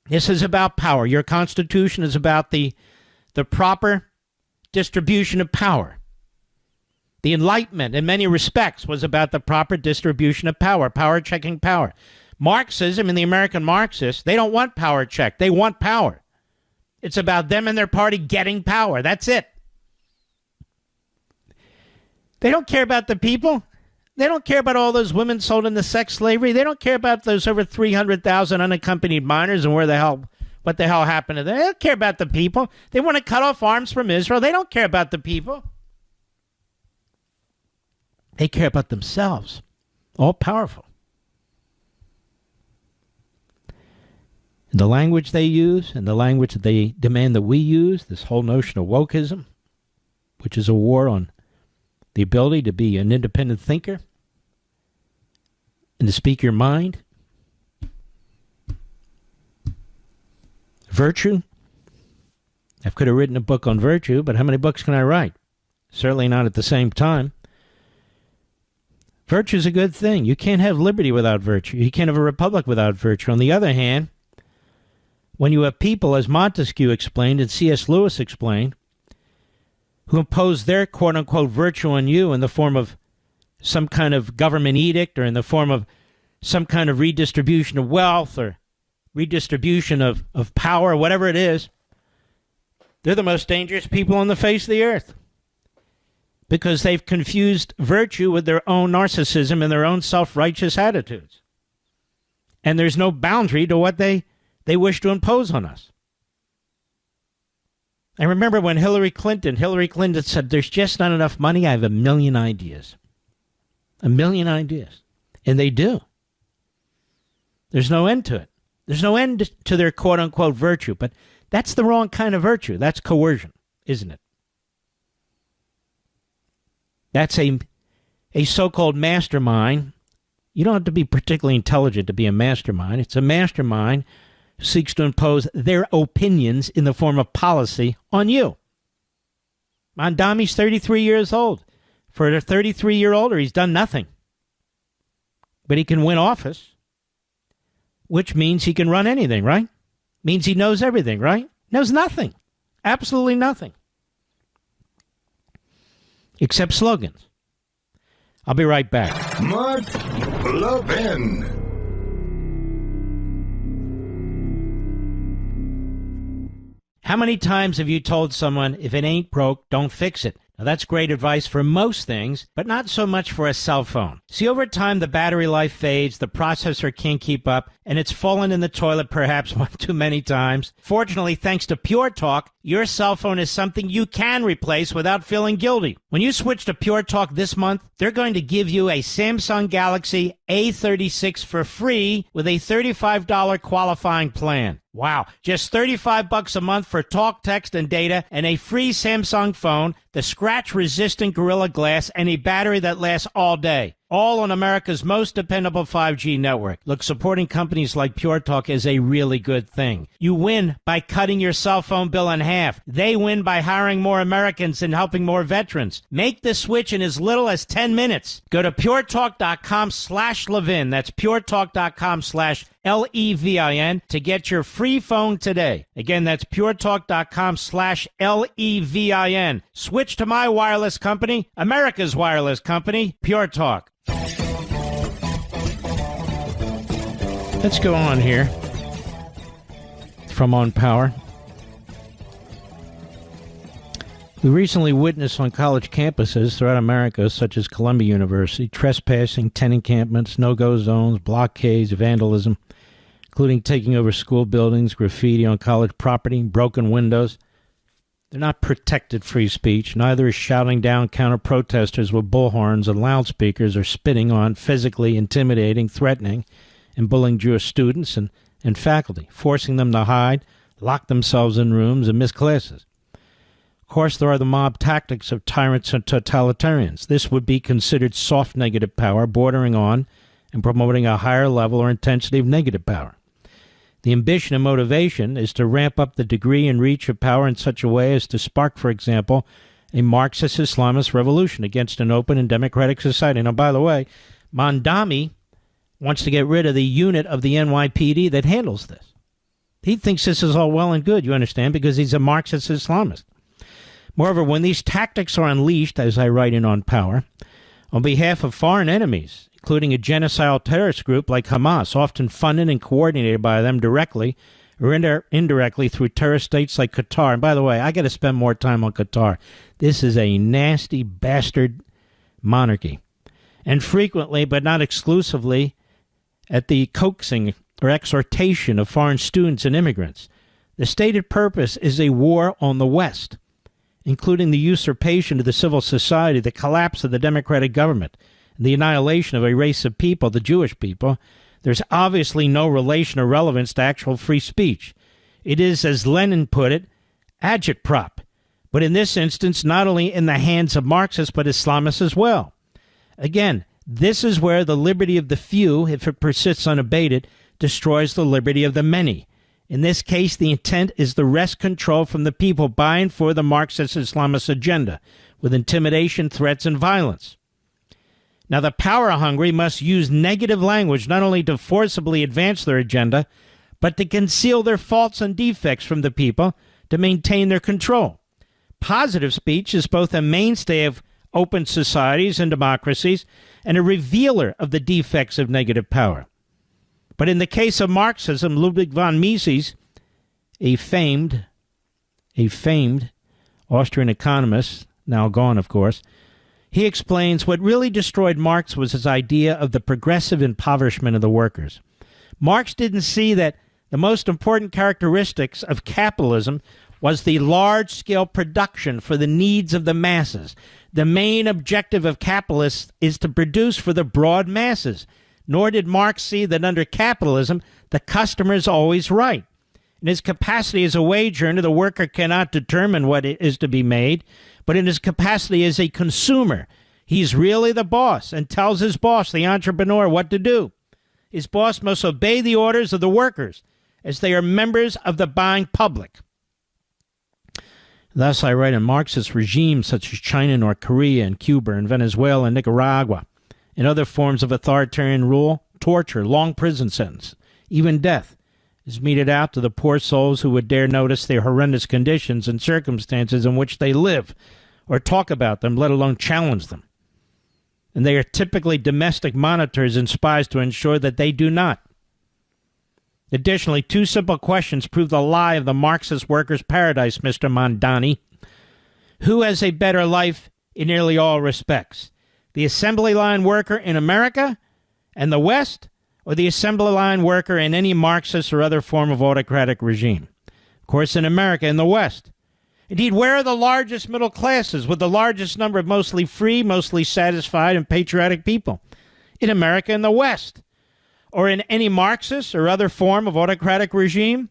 This is about power. Your Constitution is about the proper distribution of power. The Enlightenment, in many respects, was about the proper distribution of power, power checking power. Marxism and the American Marxists, they don't want power check. They want power. It's about them and their party getting power. That's it. They don't care about the people. They don't care about all those women sold into sex slavery. They don't care about those over 300,000 unaccompanied minors and what the hell happened to them. They don't care about the people. They want to cut off arms from Israel. They don't care about the people. They care about themselves. All powerful. And the language they use and the language that they demand that we use, this whole notion of wokeism, which is a war on the ability to be an independent thinker and to speak your mind. Virtue. I could have written a book on virtue, but how many books can I write? Certainly not at the same time. Virtue is a good thing. You can't have liberty without virtue. You can't have a republic without virtue. On the other hand, when you have people, as Montesquieu explained and C.S. Lewis explained, who impose their quote-unquote virtue on you in the form of some kind of government edict or in the form of some kind of redistribution of wealth or redistribution of power, whatever it is, they're the most dangerous people on the face of the earth because they've confused virtue with their own narcissism and their own self-righteous attitudes. And there's no boundary to what they wish to impose on us. I remember when Hillary Clinton said, there's just not enough money. I have a million ideas. A million ideas. And they do. There's no end to it. There's no end to their quote-unquote virtue. But that's the wrong kind of virtue. That's coercion, isn't it? That's a so-called mastermind. You don't have to be particularly intelligent to be a mastermind. It's a mastermind who seeks to impose their opinions in the form of policy on you. Mondami's 33 years old. For a 33-year-old, he's done nothing. But he can win office, which means he can run anything, right? Means he knows everything, right? Knows nothing. Absolutely nothing. Except slogans. I'll be right back. Mark Levin. How many times have you told someone, if it ain't broke, don't fix it? Now, that's great advice for most things, but not so much for a cell phone. See, over time, the battery life fades, the processor can't keep up, and it's fallen in the toilet perhaps one too many times. Fortunately, thanks to Pure Talk, your cell phone is something you can replace without feeling guilty. When you switch to Pure Talk this month, they're going to give you a Samsung Galaxy A36 for free with a $35 qualifying plan. Wow, just $35 a month for talk, text, and data, and a free Samsung phone, the scratch-resistant Gorilla Glass, and a battery that lasts all day. All on America's most dependable 5G network. Look, supporting companies like Pure Talk is a really good thing. You win by cutting your cell phone bill in half. They win by hiring more Americans and helping more veterans. Make the switch in as little as 10 minutes. Go to puretalk.com/Levin. That's puretalk.com/Levin to get your free phone today. Again, that's puretalk.com/Levin. Switch to my wireless company, America's wireless company, Pure Talk. Let's go on here from On Power. We recently witnessed on college campuses throughout America, such as Columbia University, trespassing, tent encampments, no-go zones, blockades, vandalism, including taking over school buildings, graffiti on college property, broken windows. They're not protected free speech. Neither is shouting down counter-protesters with bullhorns and loudspeakers or spitting on, physically intimidating, threatening, and bullying Jewish students and faculty, forcing them to hide, lock themselves in rooms, and miss classes. Of course, there are the mob tactics of tyrants and totalitarians. This would be considered soft negative power, bordering on and promoting a higher level or intensity of negative power. The ambition and motivation is to ramp up the degree and reach of power in such a way as to spark, for example, a Marxist Islamist revolution against an open and democratic society. Now, by the way, Mondami wants to get rid of the unit of the NYPD that handles this. He thinks this is all well and good, you understand, because he's a Marxist Islamist. Moreover, when these tactics are unleashed, as I write in On Power, on behalf of foreign enemies, including a genocidal terrorist group like Hamas, often funded and coordinated by them directly or indirectly through terrorist states like Qatar. And by the way, I got to spend more time on Qatar. This is a nasty bastard monarchy. And frequently, but not exclusively, at the coaxing or exhortation of foreign students and immigrants. The stated purpose is a war on the West, including the usurpation of the civil society, the collapse of the democratic government, the annihilation of a race of people, the Jewish people, There's obviously no relation or relevance to actual free speech. It is, as Lenin put it, agitprop, but in this instance, not only in the hands of Marxists, but Islamists as well. Again, this is where the liberty of the few, if it persists unabated, destroys the liberty of the many. In this case, the intent is to wrest control from the people by and for the Marxist-Islamist agenda, with intimidation, threats, and violence. Now, the power-hungry must use negative language not only to forcibly advance their agenda, but to conceal their faults and defects from the people to maintain their control. Positive speech is both a mainstay of open societies and democracies and a revealer of the defects of negative power. But in the case of Marxism, Ludwig von Mises, a famed Austrian economist, now gone, of course, he explains what really destroyed Marx was his idea of the progressive impoverishment of the workers. Marx didn't see that the most important characteristics of capitalism was the large-scale production for the needs of the masses. The main objective of capitalists is to produce for the broad masses. Nor did Marx see that under capitalism, the customer is always right. In his capacity as a wage earner, the worker cannot determine what is to be made, but in his capacity as a consumer, he's really the boss and tells his boss, the entrepreneur, what to do. His boss must obey the orders of the workers, as they are members of the buying public. Thus, I write in Marxist regimes such as China, North Korea, and Cuba, and Venezuela, and Nicaragua, and other forms of authoritarian rule, torture, long prison sentence, even death, is meted out to the poor souls who would dare notice the horrendous conditions and circumstances in which they live, or talk about them, let alone challenge them. And they are typically domestic monitors and spies to ensure that they do not. Additionally, two simple questions prove the lie of the Marxist workers' paradise, Mr. Mondani. Who has a better life in nearly all respects? The assembly line worker in America and the West, or the assembly line worker in any Marxist or other form of autocratic regime? Of course, in America, in the West. Indeed, where are the largest middle classes with the largest number of mostly free, mostly satisfied, and patriotic people? In America, in the West. Or in any Marxist or other form of autocratic regime?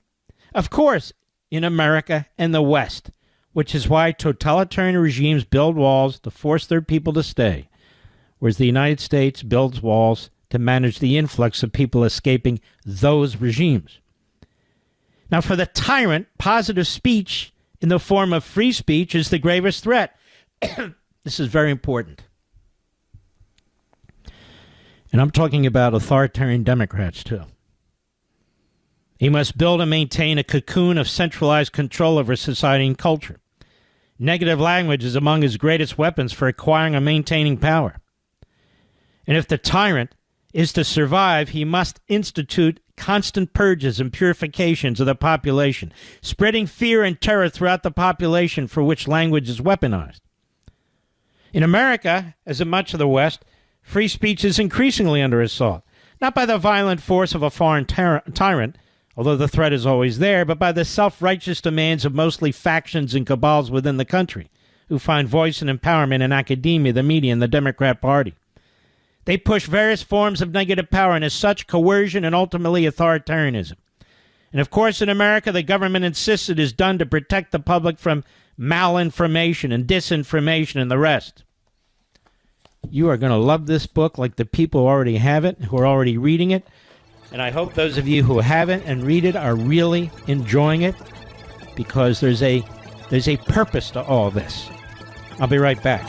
Of course, in America and the West, which is why totalitarian regimes build walls to force their people to stay, whereas the United States builds walls to manage the influx of people escaping those regimes. Now, for the tyrant, positive speech in the form of free speech is the gravest threat. This is very important. And I'm talking about authoritarian Democrats, too. He must build and maintain a cocoon of centralized control over society and culture. Negative language is among his greatest weapons for acquiring and maintaining power. And if the tyrant is to survive, he must institute constant purges and purifications of the population, spreading fear and terror throughout the population for which language is weaponized. In America, as in much of the West, free speech is increasingly under assault, not by the violent force of a foreign tyrant, although the threat is always there, but by the self-righteous demands of mostly factions and cabals within the country, who find voice and empowerment in academia, the media, and the Democrat Party. They push various forms of negative power, and as such, coercion and ultimately authoritarianism. And of course, in America, the government insists it is done to protect the public from malinformation and disinformation and the rest. You are going to love this book like the people who already have it, who are already reading it. And I hope those of you who haven't and read it are really enjoying it, because there's a purpose to all this. I'll be right back.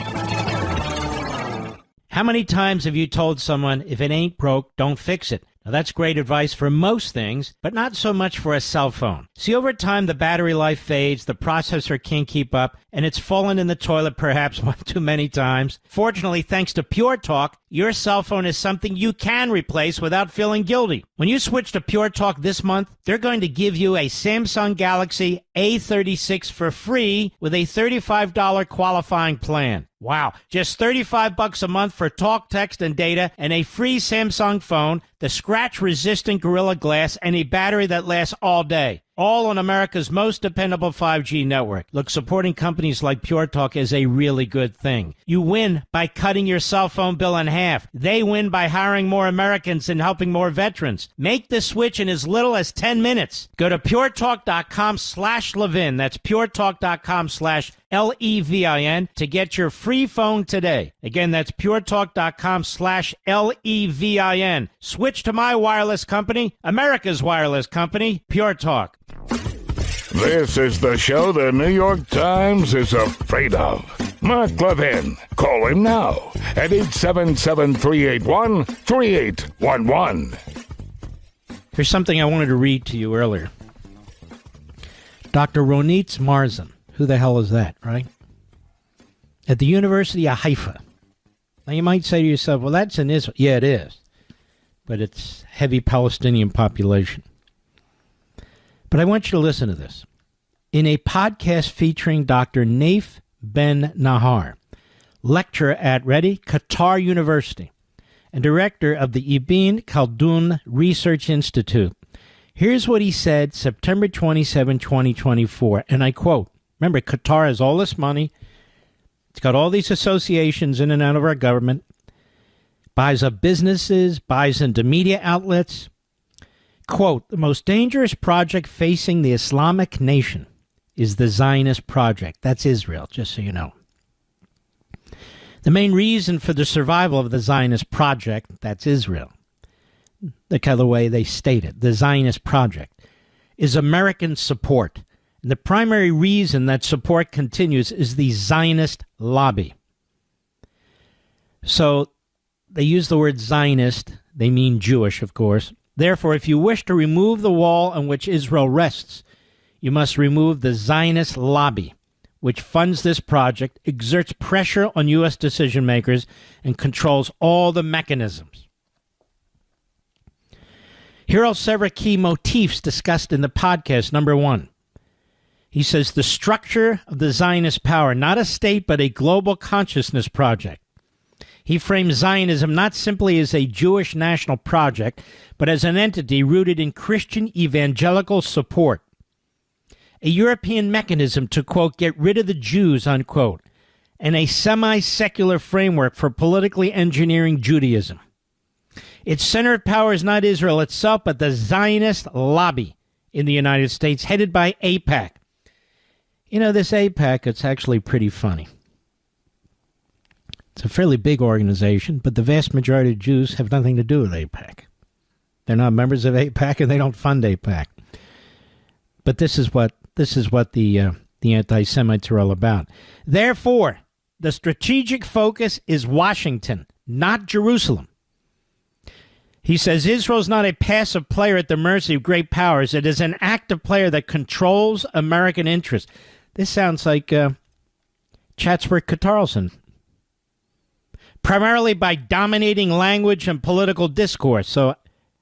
How many times have you told someone, if it ain't broke, don't fix it? Now, that's great advice for most things, but not so much for a cell phone. See, over time, the battery life fades, the processor can't keep up, and it's fallen in the toilet perhaps one too many times. Fortunately, thanks to Pure Talk, your cell phone is something you can replace without feeling guilty. When you switch to Pure Talk this month, they're going to give you a Samsung Galaxy A36 for free with a $35 qualifying plan. Wow, just $35 a month for talk, text, and data, and a free Samsung phone, the scratch-resistant Gorilla Glass, and a battery that lasts all day. all on America's most dependable 5G network. Look, supporting companies like Pure Talk is a really good thing. You win by cutting your cell phone bill in half. They win by hiring more Americans and helping more veterans. Make the switch in as little as 10 minutes. Go to puretalk.com/Levin. That's puretalk.com/Levin to get your free phone today. Again, that's puretalk.com/Levin. Switch to my wireless company, America's wireless company, Pure Talk. This is the show the New York Times is afraid of. Mark Levin. Call him now at 877-381-3811. Here's something I wanted to read to you earlier. Dr. Ronitz Marzan. Who the hell is that, right? At the University of Haifa. Now, you might say to yourself, well, that's in Israel. Yeah, it is. But it's heavy Palestinian population. But I want you to listen to this. In a podcast featuring Dr. Naif Ben Nahar, lecturer at Qatar University, and director of the Ibn Khaldun Research Institute, here's what he said September 27, 2024, and I quote, remember, Qatar has all this money. It's got all these associations in and out of our government, buys up businesses, buys into media outlets. Quote, the most dangerous project facing the Islamic nation is the Zionist project. That's Israel, just so you know. The main reason for the survival of the Zionist project, that's Israel, the kind of way they state it, the Zionist project, is American support. And the primary reason that support continues is the Zionist lobby. So they use the word Zionist. They mean Jewish, of course. Therefore, if you wish to remove the wall on which Israel rests, you must remove the Zionist lobby, which funds this project, exerts pressure on U.S. decision makers, and controls all the mechanisms. Here are several key motifs discussed in the podcast. Number one, he says the structure of the Zionist power, not a state, but a global consciousness project. He frames Zionism not simply as a Jewish national project, but as an entity rooted in Christian evangelical support. A European mechanism to, quote, get rid of the Jews, unquote, and a semi-secular framework for politically engineering Judaism. Its center of power is not Israel itself, but the Zionist lobby in the United States, headed by AIPAC. You know, this AIPAC, it's actually pretty funny. It's a fairly big organization, but the vast majority of Jews have nothing to do with AIPAC. They're not members of AIPAC, and they don't fund AIPAC. But this is what the anti-Semites are all about. Therefore, the strategic focus is Washington, not Jerusalem. He says Israel is not a passive player at the mercy of great powers. It is an active player that controls American interests. This sounds like Chatsworth-Carlson. Primarily by dominating language and political discourse. So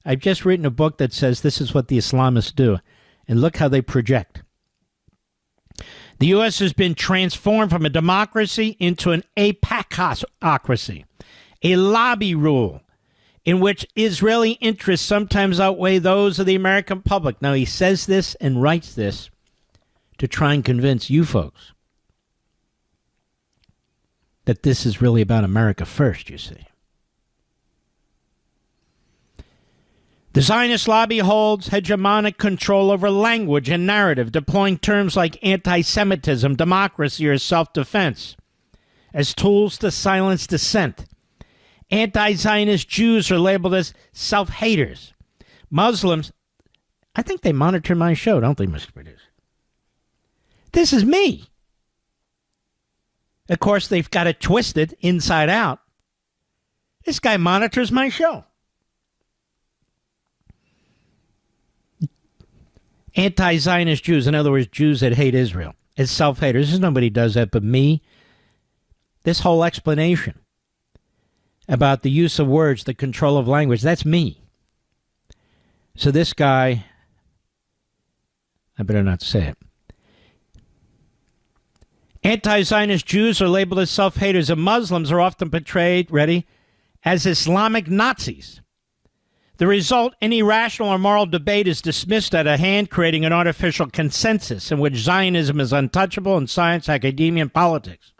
I've just written a book that says this is what the Islamists do. And look how they project. The U.S. has been transformed from a democracy into an AIPACocracy, a lobby rule in which Israeli interests sometimes outweigh those of the American public. Now, he says this and writes this to try and convince you folks that this is really about America first, you see. The Zionist lobby holds hegemonic control over language and narrative, deploying terms like anti-Semitism, democracy, or self-defense as tools to silence dissent. Anti-Zionist Jews are labeled as self-haters. Muslims, I think they monitor my show, don't they, Mr. Producer? This is me. Of course, they've got it twisted inside out. This guy monitors my show. Anti-Zionist Jews, in other words, Jews that hate Israel, as self-haters. There's nobody does that but me. This whole explanation about the use of words, the control of language, that's me. So this guy, I better not say it. Anti-Zionist Jews are labeled as self-haters, and Muslims are often portrayed, ready, as Islamic Nazis. The result, any rational or moral debate is dismissed at a hand, creating an artificial consensus in which Zionism is untouchable in science, academia, and politics.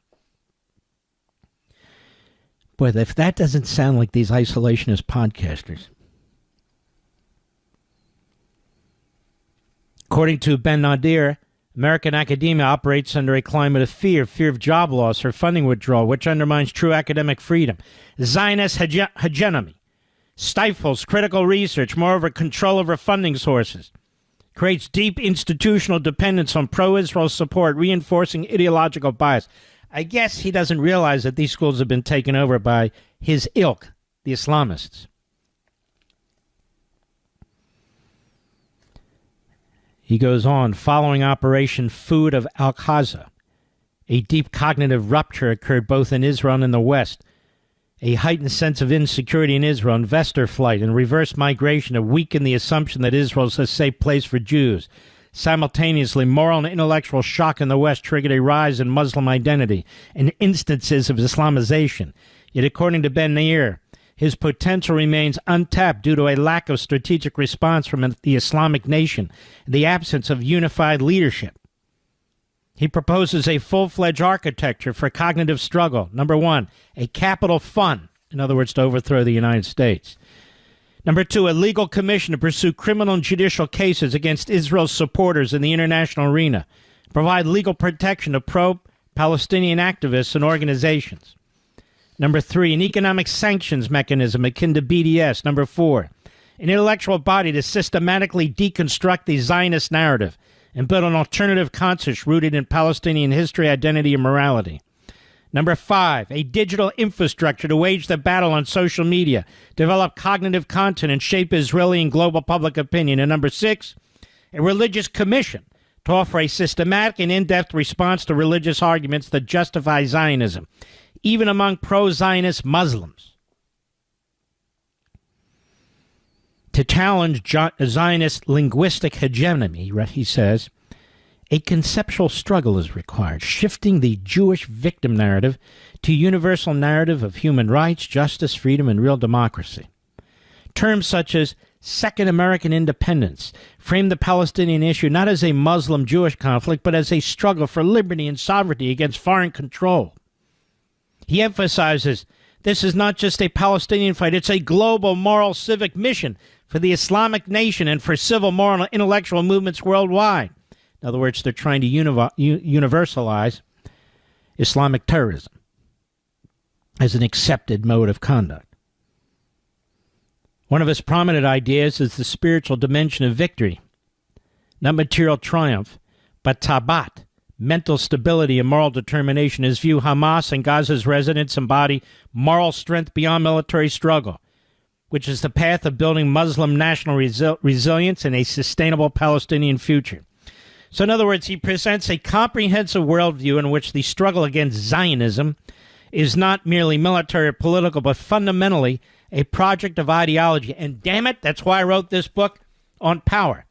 Boy, if that doesn't sound like these isolationist podcasters. According to Ben Nadir, American academia operates under a climate of fear of job loss or funding withdrawal, which undermines true academic freedom. Zionist hegemony stifles critical research, moreover, control over funding sources, creates deep institutional dependence on pro-Israel support, reinforcing ideological bias. I guess he doesn't realize that these schools have been taken over by his ilk, the Islamists. He goes on, following Operation Food of Al-Qaza, a deep cognitive rupture occurred both in Israel and in the West. A heightened sense of insecurity in Israel, investor flight, and reverse migration have weakened the assumption that Israel is a safe place for Jews. Simultaneously, moral and intellectual shock in the West triggered a rise in Muslim identity and instances of Islamization. Yet, according to Ben Nair, his potential remains untapped due to a lack of strategic response from the Islamic nation and the absence of unified leadership. He proposes a full-fledged architecture for cognitive struggle. Number one, a capital fund, in other words, to overthrow the United States. Number two, a legal commission to pursue criminal and judicial cases against Israel's supporters in the international arena, provide legal protection to pro-Palestinian activists and organizations. Number three, an economic sanctions mechanism akin to BDS. Number four, an intellectual body to systematically deconstruct the Zionist narrative and build an alternative conscience rooted in Palestinian history, identity, and morality. Number five, a digital infrastructure to wage the battle on social media, develop cognitive content, and shape Israeli and global public opinion. And number six, a religious commission to offer a systematic and in-depth response to religious arguments that justify Zionism, even among pro-Zionist Muslims. To challenge Zionist linguistic hegemony, he says, a conceptual struggle is required, shifting the Jewish victim narrative to a universal narrative of human rights, justice, freedom, and real democracy. Terms such as Second American Independence frame the Palestinian issue not as a Muslim-Jewish conflict, but as a struggle for liberty and sovereignty against foreign control. He emphasizes this is not just a Palestinian fight, it's a global moral civic mission for the Islamic nation and for civil, moral, and intellectual movements worldwide. In other words, they're trying to universalize Islamic terrorism as an accepted mode of conduct. One of his prominent ideas is the spiritual dimension of victory, not material triumph, but tabat, mental stability and moral determination. His view, Hamas and Gaza's residents embody moral strength beyond military struggle, which is the path of building Muslim national resilience and a sustainable Palestinian future. So in other words, he presents a comprehensive worldview in which the struggle against Zionism is not merely military or political, but fundamentally a project of ideology. And damn it, that's why I wrote this book on power.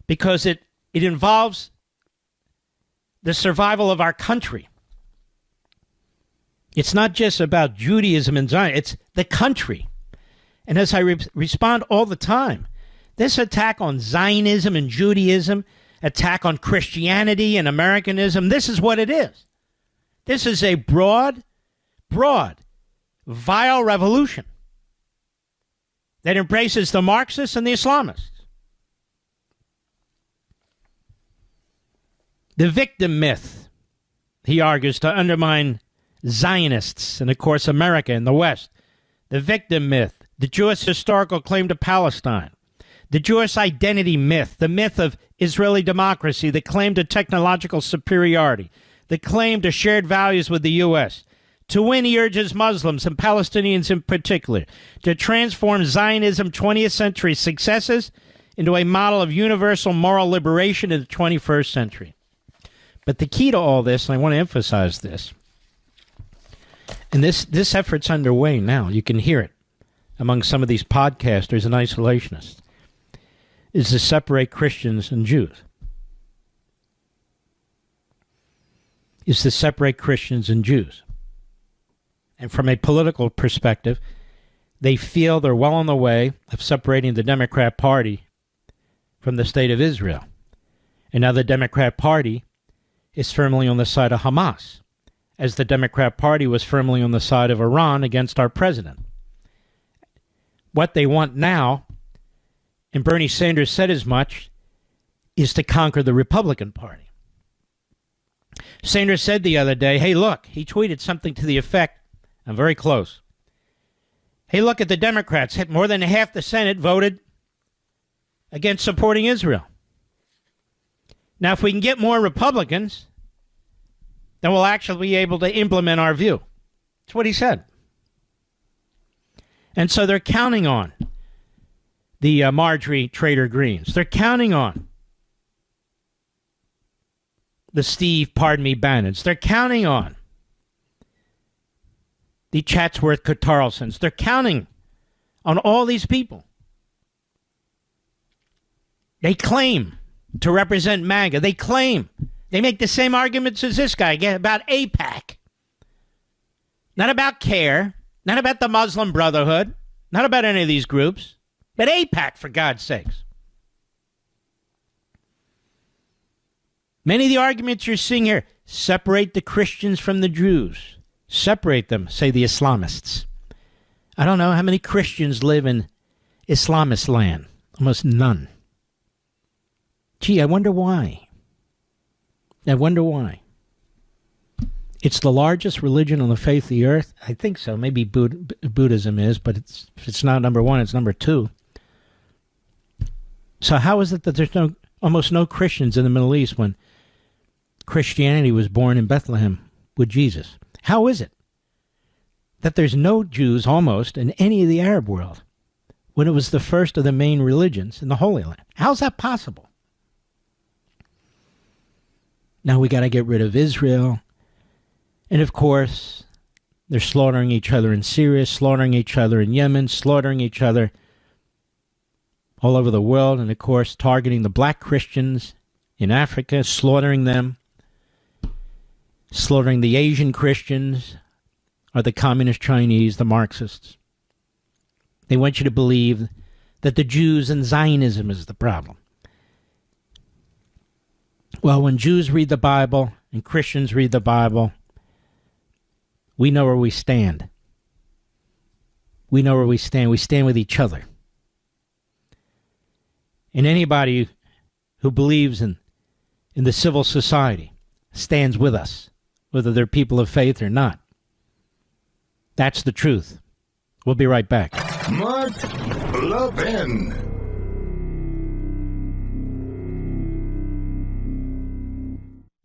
Because it involves the survival of our country. It's not just about Judaism and Zion, it's the country. And as I respond all the time, this attack on Zionism and Judaism, attack on Christianity and Americanism, this is what it is. This is a broad, vile revolution that embraces the Marxists and the Islamists. The victim myth, he argues, to undermine Zionists and, of course, America and the West. The victim myth, the Jewish historical claim to Palestine. The Jewish identity myth, the myth of Israeli democracy, the claim to technological superiority, the claim to shared values with the U.S. To win, he urges Muslims and Palestinians in particular to transform Zionism 20th century successes into a model of universal moral liberation in the 21st century. But the key to all this, and I want to emphasize this, and this effort's underway now, you can hear it among some of these podcasters and isolationists, is to separate Christians and Jews. Is to separate Christians and Jews. And from a political perspective, they feel they're well on the way of separating the Democrat Party from the state of Israel. And now the Democrat Party is firmly on the side of Hamas, as the Democrat Party was firmly on the side of Iran against our president. What they want now, and Bernie Sanders said as much, is to conquer the Republican Party. Sanders said the other day, hey, look, he tweeted something to the effect, I'm very close. Hey, look at the Democrats. More than half the Senate voted against supporting Israel. Now, if we can get more Republicans, then we'll actually be able to implement our view. That's what he said. And so they're counting on the Marjorie Trader Greens. They're counting on the Steve, Bannons. They're counting on the Chatsworth Tarlsons. They're counting on all these people. They claim to represent MAGA. They claim. They make the same arguments as this guy about AIPAC. Not about CARE. Not about the Muslim Brotherhood. Not about any of these groups. But AIPAC, for God's sakes. Many of the arguments you're seeing here separate the Christians from the Jews. Separate them, say the Islamists. I don't know how many Christians live in Islamist land. Almost none. Gee, I wonder why. I wonder why. It's the largest religion on the face of the earth. I think so. Maybe Buddhism is, but if it's not number one, it's number two. So how is it that there's almost no Christians in the Middle East when Christianity was born in Bethlehem with Jesus? How is it that there's no Jews almost in any of the Arab world when it was the first of the main religions in the Holy Land? How's that possible? Now we got to get rid of Israel. And of course, they're slaughtering each other in Syria, slaughtering each other in Yemen, slaughtering each other all over the world. And of course, targeting the black Christians in Africa, slaughtering them. Slaughtering the Asian Christians or the communist Chinese, the Marxists. They want you to believe that the Jews and Zionism is the problem. Well, when Jews read the Bible and Christians read the Bible, we know where we stand. We know where we stand. We stand with each other. And anybody who believes in the civil society stands with us, whether they're people of faith or not. That's the truth. We'll be right back. Mark Levin.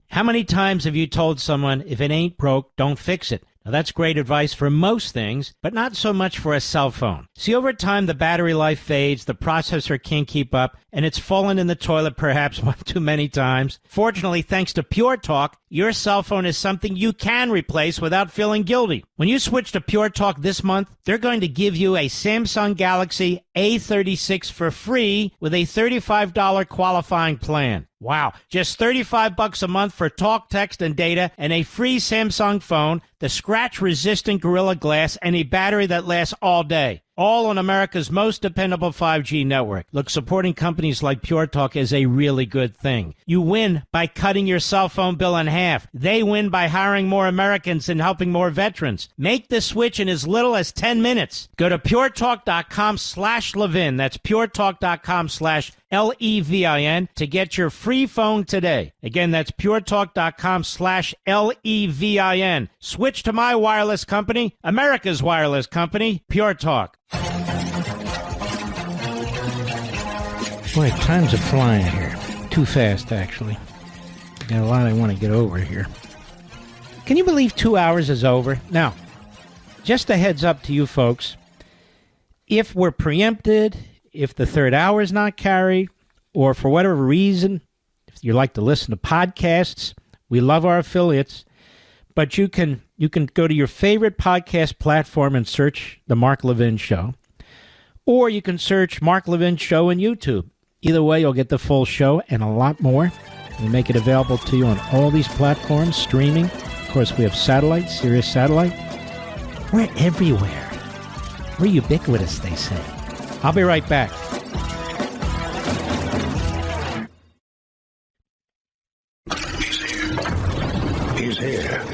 How many times have you told someone, if it ain't broke, don't fix it? Now, that's great advice for most things, but not so much for a cell phone. See, over time, the battery life fades, the processor can't keep up, and it's fallen in the toilet perhaps one too many times. Fortunately, thanks to Pure Talk, your cell phone is something you can replace without feeling guilty. When you switch to Pure Talk this month, they're going to give you a Samsung Galaxy A36 for free with a $35 qualifying plan. Wow, just $35 a month for talk, text, and data, and a free Samsung phone, the scratch-resistant Gorilla Glass, and a battery that lasts all day. All on America's most dependable 5G network. Look, supporting companies like Pure Talk is a really good thing. You win by cutting your cell phone bill in half. They win by hiring more Americans and helping more veterans. Make the switch in as little as 10 minutes. Go to puretalk.com/Levin. That's puretalk.com/Levin to get your free phone today. Again, that's puretalk.com/Levin. Switch to my wireless company, America's wireless company, Pure Talk. Boy, times are flying here. Too fast, actually. Got a lot I want to get over here. Can you believe 2 hours is over? Now, just a heads up to you folks. If we're preempted, if the third hour is not carried, or for whatever reason, if you like to listen to podcasts, we love our affiliates, but you can go to your favorite podcast platform and search The Mark Levin Show, or you can search Mark Levin Show on YouTube. Either way, you'll get the full show and a lot more. We make it available to you on all these platforms, streaming. Of course, we have satellite, Sirius Satellite. We're everywhere. We're ubiquitous, they say. I'll be right back. He's here.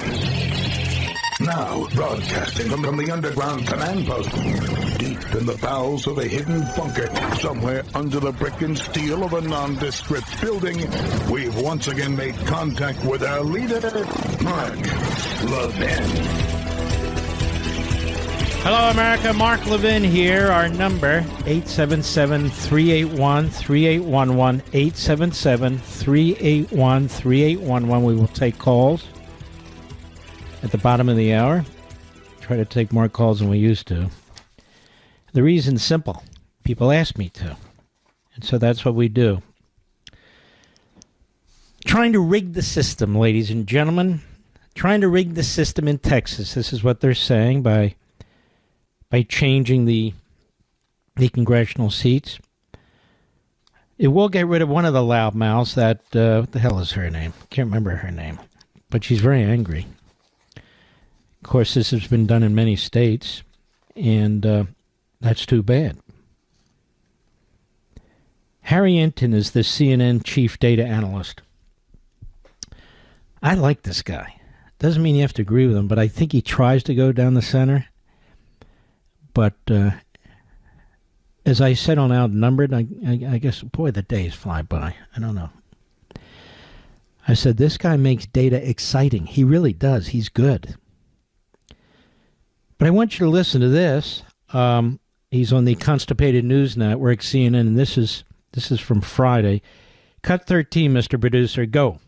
Now, broadcasting from the underground command post, deep in the bowels of a hidden bunker, somewhere under the brick and steel of a nondescript building, we've once again made contact with our leader, Mark Levin. Hello, America. Mark Levin here. Our number, 877-381-3811, 877-381-3811. We will take calls at the bottom of the hour. Try to take more calls than we used to. The reason's simple. People ask me to. And so that's what we do. Trying to rig the system, ladies and gentlemen. Trying to rig the system in Texas. This is what they're saying by changing the congressional seats. It will get rid of one of the loudmouths that, what the hell is her name? Can't remember her name. But she's very angry. Of course, this has been done in many states, and that's too bad. Harry Hinton is the CNN chief data analyst. I like this guy. Doesn't mean you have to agree with him, but I think he tries to go down the center. But as I said on Outnumbered, I guess, boy, the days fly by. I don't know. I said, this guy makes data exciting. He really does. He's good. But I want you to listen to this. He's on the Constipated News Network, CNN, and this is from Friday. Cut 13, Mr. Producer. Go.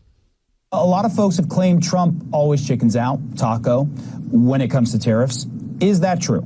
A lot of folks have claimed Trump always chickens out, taco, when it comes to tariffs. Is that true?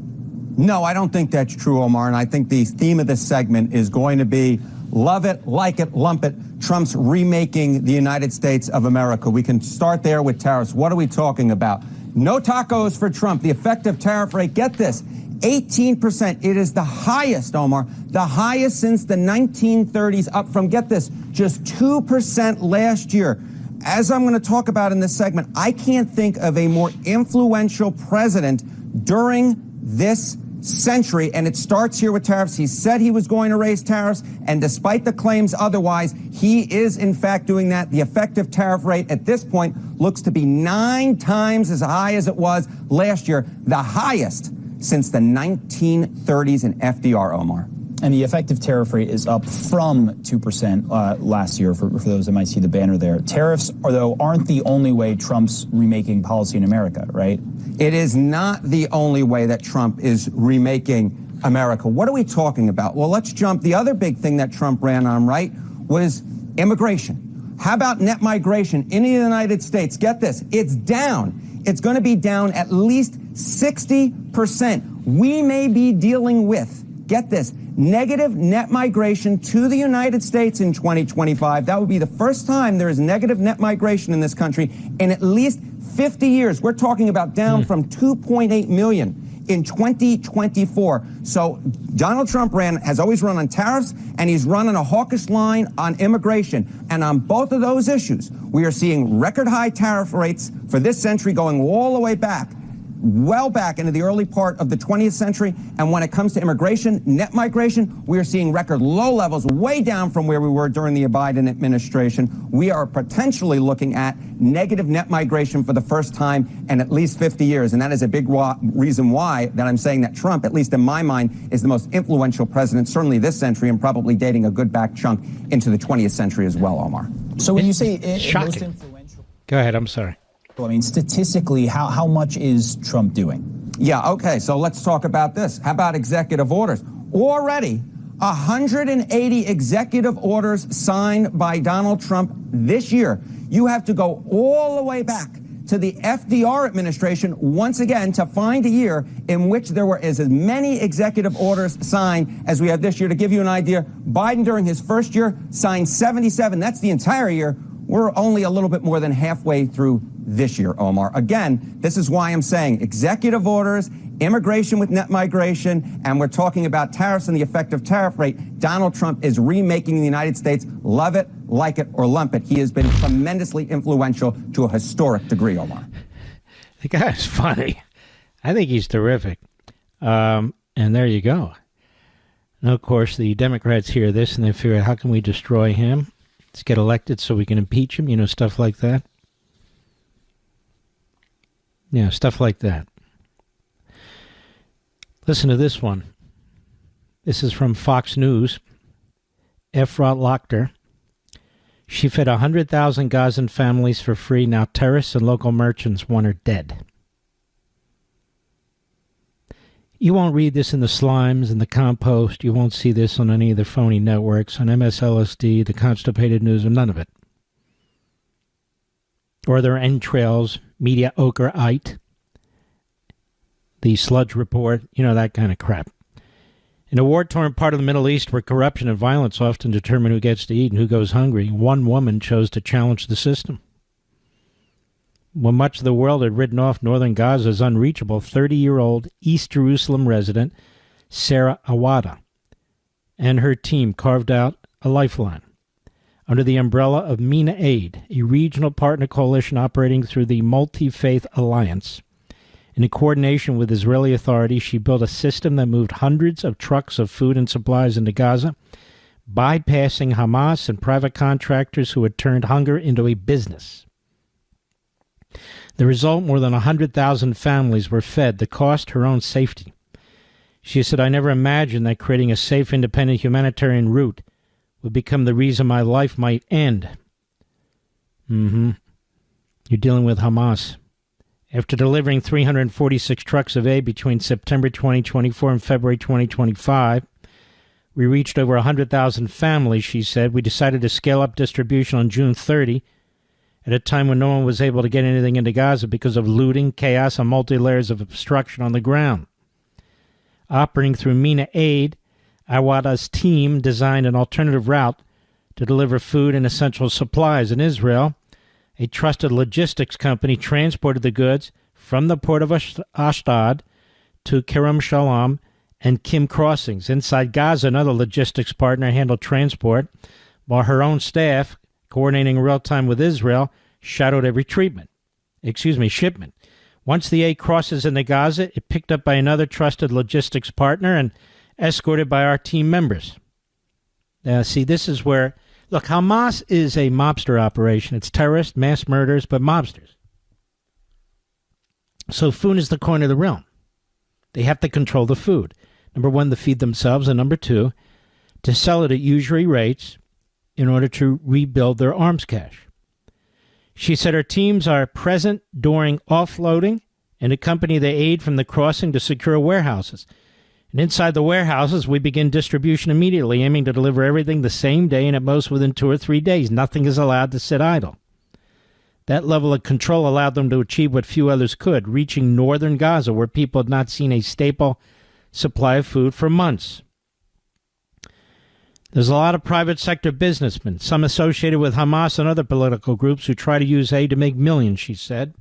No, I don't think that's true, Omar, and I think the theme of this segment is going to be love it, like it, lump it, Trump's remaking the United States of America. We can start there with tariffs. What are we talking about? No tacos for Trump. The effective tariff rate, get this, 18%. It is the highest, Omar, the highest since the 1930s, up from, get this, just 2% last year. As I'm going to talk about in this segment, I can't think of a more influential president during this century, and it starts here with tariffs. He said he was going to raise tariffs, and despite the claims otherwise, he is in fact doing that. The effective tariff rate at this point looks to be 9 times as high as it was last year, the highest since the 1930s in FDR, Omar. And the effective tariff rate is up from 2% last year, for those that might see the banner there. Tariffs, though, aren't the only way Trump's remaking policy in America, right? It is not the only way that Trump is remaking America. What are we talking about? Well, let's jump. The other big thing that Trump ran on, right, was immigration. How about net migration in the United States? Get this, it's down. It's going to be down at least 60%. We may be dealing with, get this, negative net migration to the United States in 2025. That would be the first time there is negative net migration in this country in at least 50 years. We're talking about down from 2.8 million in 2024. So Donald Trump has always run on tariffs, and he's run on a hawkish line on immigration. And on both of those issues, we are seeing record high tariff rates for this century going all the way back, well back into the early part of the 20th century. And when it comes to immigration, net migration, we are seeing record low levels, way down from where we were during the Biden administration. We are potentially looking at negative net migration for the first time in at least 50 years. And that is a big reason why that I'm saying that Trump, at least in my mind, is the most influential president, certainly this century, and probably dating a good back chunk into the 20th century as well, Omar. So when you say most influential... Go ahead, I'm sorry. I mean, statistically, how much is Trump doing? Yeah, okay, so let's talk about this. How about executive orders? Already, 180 executive orders signed by Donald Trump this year. You have to go all the way back to the FDR administration once again to find a year in which there were as many executive orders signed as we have this year. To give you an idea, Biden during his first year signed 77. That's the entire year. We're only a little bit more than halfway through this year, Omar. Again, this is why I'm saying executive orders, immigration with net migration, and we're talking about tariffs and the effective tariff rate. Donald Trump is remaking the United States. Love it, like it, or lump it. He has been tremendously influential to a historic degree, Omar. The guy's funny. I think he's terrific. And there you go. Now, of course, the Democrats hear this and they figure out, how can we destroy him? Let's get elected so we can impeach him, stuff like that. Yeah, stuff like that. Listen to this one. This is from Fox News. Efrat Lakhter. She fed 100,000 Gazan families for free. Now terrorists and local merchants want her dead. You won't read this in the Slimes and the Compost. You won't see this on any of the phony networks, on MSLSD, the Constipated News, or none of it. Or their entrails, Media Ochreite, the Sludge Report, that kind of crap. In a war-torn part of the Middle East where corruption and violence often determine who gets to eat and who goes hungry, one woman chose to challenge the system. When much of the world had written off northern Gaza as unreachable, 30-year-old East Jerusalem resident Sarah Awada and her team carved out a lifeline under the umbrella of MENA Aid, a regional partner coalition operating through the Multi-Faith Alliance. In coordination with Israeli authorities, she built a system that moved hundreds of trucks of food and supplies into Gaza, bypassing Hamas and private contractors who had turned hunger into a business. The result, more than 100,000 families were fed, the cost her own safety. She said, I never imagined that creating a safe, independent humanitarian route would become the reason my life might end. You're dealing with Hamas. After delivering 346 trucks of aid between September 2024 and February 2025, we reached over 100,000 families, she said. We decided to scale up distribution on June 30, at a time when no one was able to get anything into Gaza because of looting, chaos, and multi-layers of obstruction on the ground. Operating through MENA Aid, Awada's team designed an alternative route to deliver food and essential supplies. In Israel, a trusted logistics company transported the goods from the port of Ashdod to Kerem Shalom and Kim Crossings. Inside Gaza, another logistics partner handled transport, while her own staff, coordinating in real time with Israel, shadowed every shipment. Once the aid crosses into Gaza, it's picked up by another trusted logistics partner and escorted by our team members. See, this is where, look, Hamas is a mobster operation. It's terrorists, mass murderers, but mobsters. So food is the coin of the realm. They have to control the food. Number one, to feed themselves, and number two, to sell it at usury rates in order to rebuild their arms cache. She said her teams are present during offloading and accompany the aid from the crossing to secure warehouses. And inside the warehouses, we begin distribution immediately, aiming to deliver everything the same day and at most within 2 or 3 days. Nothing is allowed to sit idle. That level of control allowed them to achieve what few others could, reaching northern Gaza, where people had not seen a staple supply of food for months. There's a lot of private sector businessmen, some associated with Hamas and other political groups, who try to use aid to make millions, she said.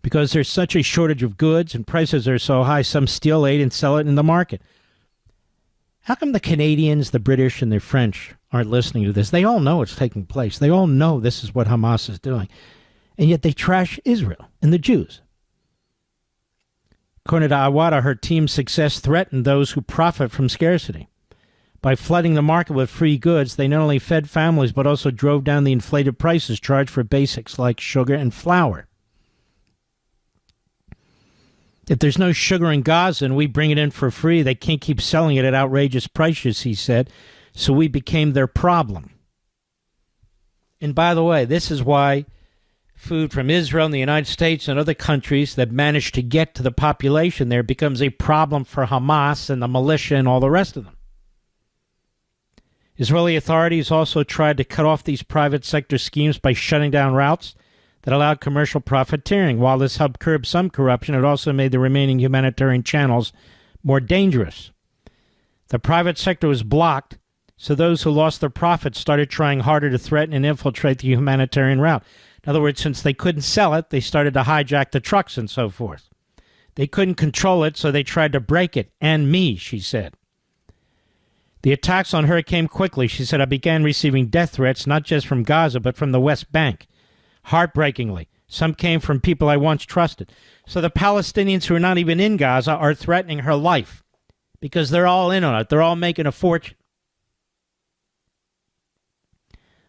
Because there's such a shortage of goods and prices are so high, some steal aid and sell it in the market. How come the Canadians, the British, and the French aren't listening to this? They all know it's taking place. They all know this is what Hamas is doing. And yet they trash Israel and the Jews. According to Awada, her team's success threatened those who profit from scarcity. By flooding the market with free goods, they not only fed families, but also drove down the inflated prices charged for basics like sugar and flour. If there's no sugar in Gaza and we bring it in for free, they can't keep selling it at outrageous prices, he said. So we became their problem. And by the way, this is why food from Israel and the United States and other countries that manage to get to the population there becomes a problem for Hamas and the militia and all the rest of them. Israeli authorities also tried to cut off these private sector schemes by shutting down routes that allowed commercial profiteering. While this helped curb some corruption, it also made the remaining humanitarian channels more dangerous. The private sector was blocked, so those who lost their profits started trying harder to threaten and infiltrate the humanitarian route. In other words, since they couldn't sell it, they started to hijack the trucks and so forth. They couldn't control it, so they tried to break it. And me, she said. The attacks on her came quickly. She said, I began receiving death threats, not just from Gaza, but from the West Bank. Heartbreakingly, Some came from people I once trusted. So the Palestinians who are not even in Gaza are threatening her life because they're all in on it. They're all making a fortune.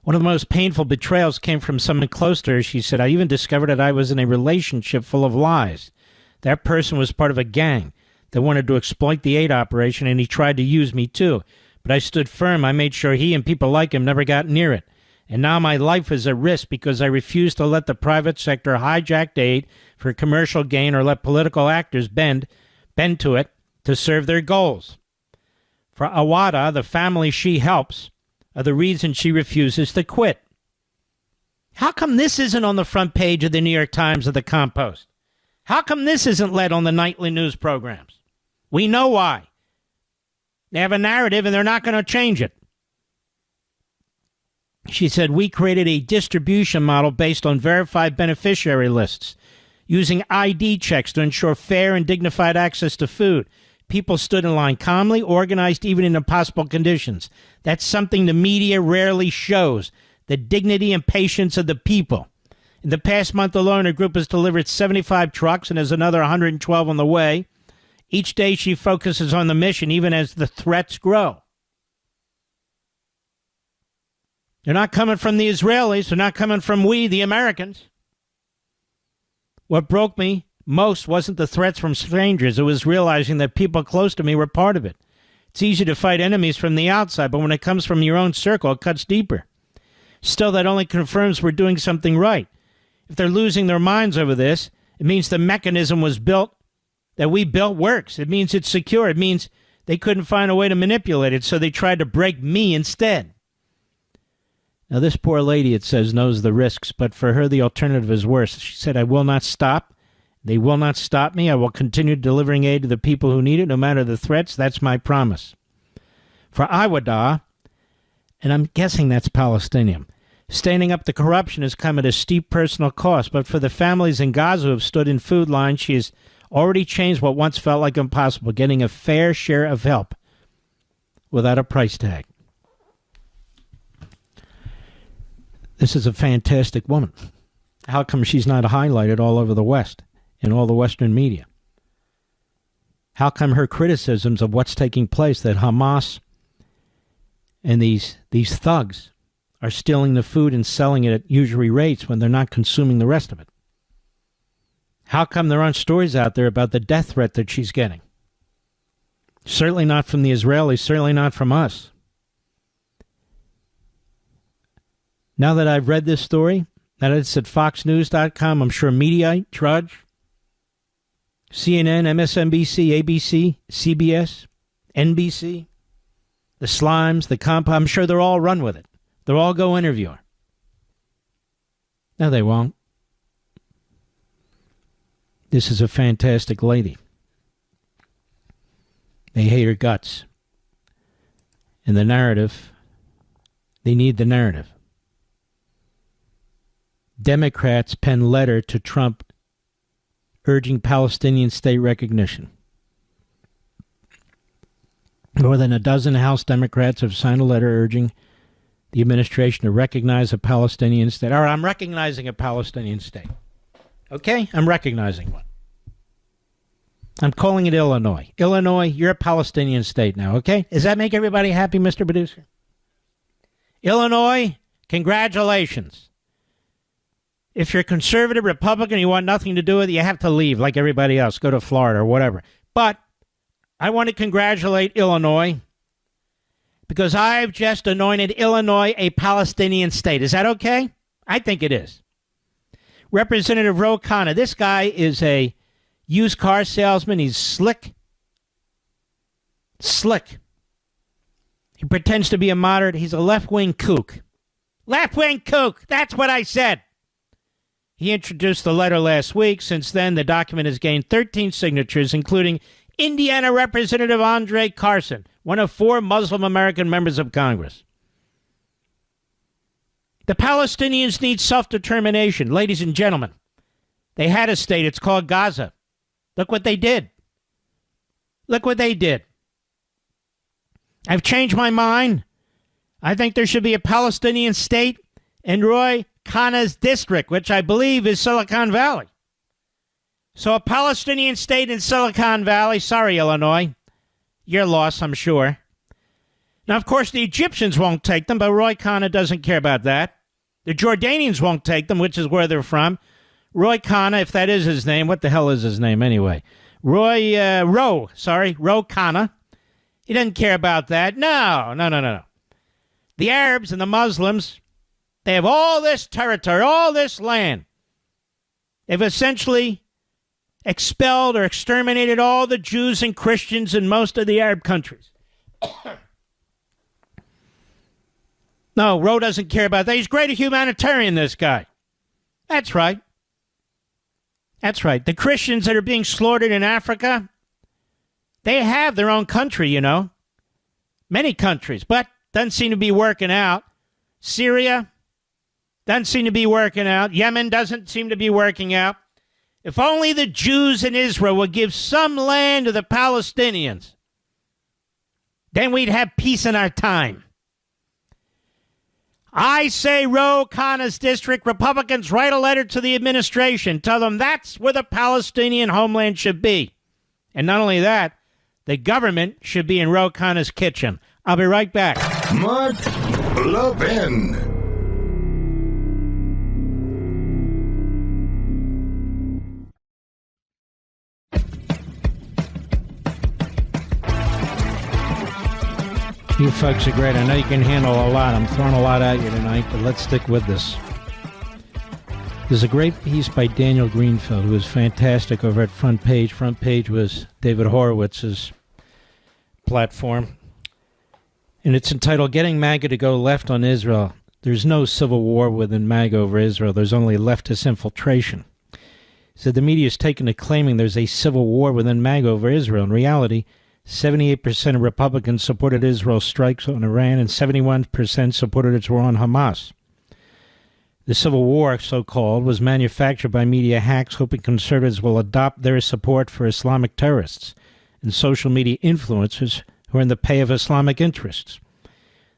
One of the most painful betrayals came from someone close to her. She said, I even discovered that I was in a relationship full of lies. That person was part of a gang that wanted to exploit the aid operation, and he tried to use me too. But I stood firm. I made sure he and people like him never got near it. And now my life is at risk because I refuse to let the private sector hijack aid for commercial gain or let political actors bend to it to serve their goals. For Awada, the family she helps are the reason she refuses to quit. How come this isn't on the front page of the New York Times or the Compost? How come this isn't led on the nightly news programs? We know why. They have a narrative and they're not going to change it. She said, we created a distribution model based on verified beneficiary lists, using ID checks to ensure fair and dignified access to food. People stood in line calmly, organized even in impossible conditions. That's something the media rarely shows, the dignity and patience of the people. In the past month alone, her group has delivered 75 trucks and has another 112 on the way. Each day she focuses on the mission, even as the threats grow. They're not coming from the Israelis. They're not coming from we, the Americans. What broke me most wasn't the threats from strangers. It was realizing that people close to me were part of it. It's easy to fight enemies from the outside, but when it comes from your own circle, it cuts deeper. Still, that only confirms we're doing something right. If they're losing their minds over this, it means the mechanism that we built works. It means it's secure. It means they couldn't find a way to manipulate it, so they tried to break me instead. Now, this poor lady, it says, knows the risks, but for her, the alternative is worse. She said, I will not stop. They will not stop me. I will continue delivering aid to the people who need it, no matter the threats. That's my promise. For Awada, and I'm guessing that's Palestinian, standing up to corruption has come at a steep personal cost, but for the families in Gaza who have stood in food lines, she has already changed what once felt like impossible, getting a fair share of help without a price tag. This is a fantastic woman. How come she's not highlighted all over the West, in all the Western media? How come her criticisms of what's taking place, that Hamas and these thugs are stealing the food and selling it at usury rates when they're not consuming the rest of it? How come there aren't stories out there about the death threat that she's getting? Certainly not from the Israelis, certainly not from us. Now that I've read this story, now that it's at foxnews.com, I'm sure Mediaite, Drudge, CNN, MSNBC, ABC, CBS, NBC, the Slimes, the Comp, I'm sure they're all run with it. They'll all go interview her. No, they won't. This is a fantastic lady. They hate her guts. And the narrative, they need the narrative. Democrats pen letter to Trump urging Palestinian state recognition. More than a dozen House Democrats have signed a letter urging the administration to recognize a Palestinian state. All right, I'm recognizing a Palestinian state. Okay? I'm recognizing one. I'm calling it Illinois. Illinois, you're a Palestinian state now, okay? Does that make everybody happy, Mr. Producer? Illinois, congratulations. If you're conservative, Republican, you want nothing to do with it, you have to leave like everybody else. Go to Florida or whatever. But I want to congratulate Illinois because I've just anointed Illinois a Palestinian state. Is that okay? I think it is. Representative Ro Khanna, this guy is a used car salesman. He's slick. Slick. He pretends to be a moderate. He's a left-wing kook. Left-wing kook. That's what I said. He introduced the letter last week. Since then, the document has gained 13 signatures, including Indiana Representative Andre Carson, one of 4 Muslim American members of Congress. The Palestinians need self-determination. Ladies and gentlemen, they had a state. It's called Gaza. Look what they did. Look what they did. I've changed my mind. I think there should be a Palestinian state, and Roy Khan's district, which I believe is Silicon Valley. So a Palestinian state in Silicon Valley, sorry, Illinois, your loss, I'm sure. Now, of course, the Egyptians won't take them, but Roy Khanna doesn't care about that. The Jordanians won't take them, which is where they're from. Roy Khanna, if that is his name, what the hell is his name anyway? Ro Khanna. He doesn't care about that. No. The Arabs and the Muslims, they have all this territory, all this land. They've essentially expelled or exterminated all the Jews and Christians in most of the Arab countries. No, Roe doesn't care about that. He's great a humanitarian, this guy. That's right. That's right. The Christians that are being slaughtered in Africa, they have their own country, you know. Many countries, but doesn't seem to be working out. Syria doesn't seem to be working out. Yemen doesn't seem to be working out. If only the Jews in Israel would give some land to the Palestinians, then we'd have peace in our time. I say Ro Khanna's district, Republicans write a letter to the administration. Tell them that's where the Palestinian homeland should be. And not only that, the government should be in Ro Khanna's kitchen. I'll be right back. Mark Levin. You folks are great. I know you can handle a lot. I'm throwing a lot at you tonight, but let's stick with this. There's a great piece by Daniel Greenfield, who was fantastic over at Front Page. Front Page was David Horowitz's platform. And it's entitled, Getting MAGA to Go Left on Israel. There's no civil war within MAGA over Israel. There's only leftist infiltration. He said the media is taken to claiming there's a civil war within MAGA over Israel. In reality, 78% of Republicans supported Israel's strikes on Iran, and 71% supported its war on Hamas. The civil war, so-called, was manufactured by media hacks hoping conservatives will adopt their support for Islamic terrorists and social media influencers who are in the pay of Islamic interests.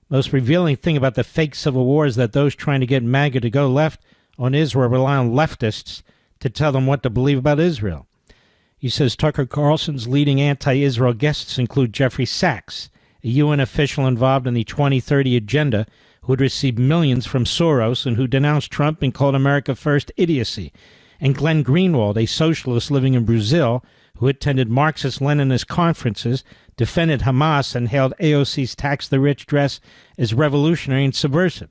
Most revealing thing about the fake civil war is that those trying to get MAGA to go left on Israel rely on leftists to tell them what to believe about Israel. He says Tucker Carlson's leading anti-Israel guests include Jeffrey Sachs, a UN official involved in the 2030 agenda who had received millions from Soros and who denounced Trump and called America First idiocy, and Glenn Greenwald, a socialist living in Brazil who attended Marxist-Leninist conferences, defended Hamas, and hailed AOC's Tax the Rich dress as revolutionary and subversive.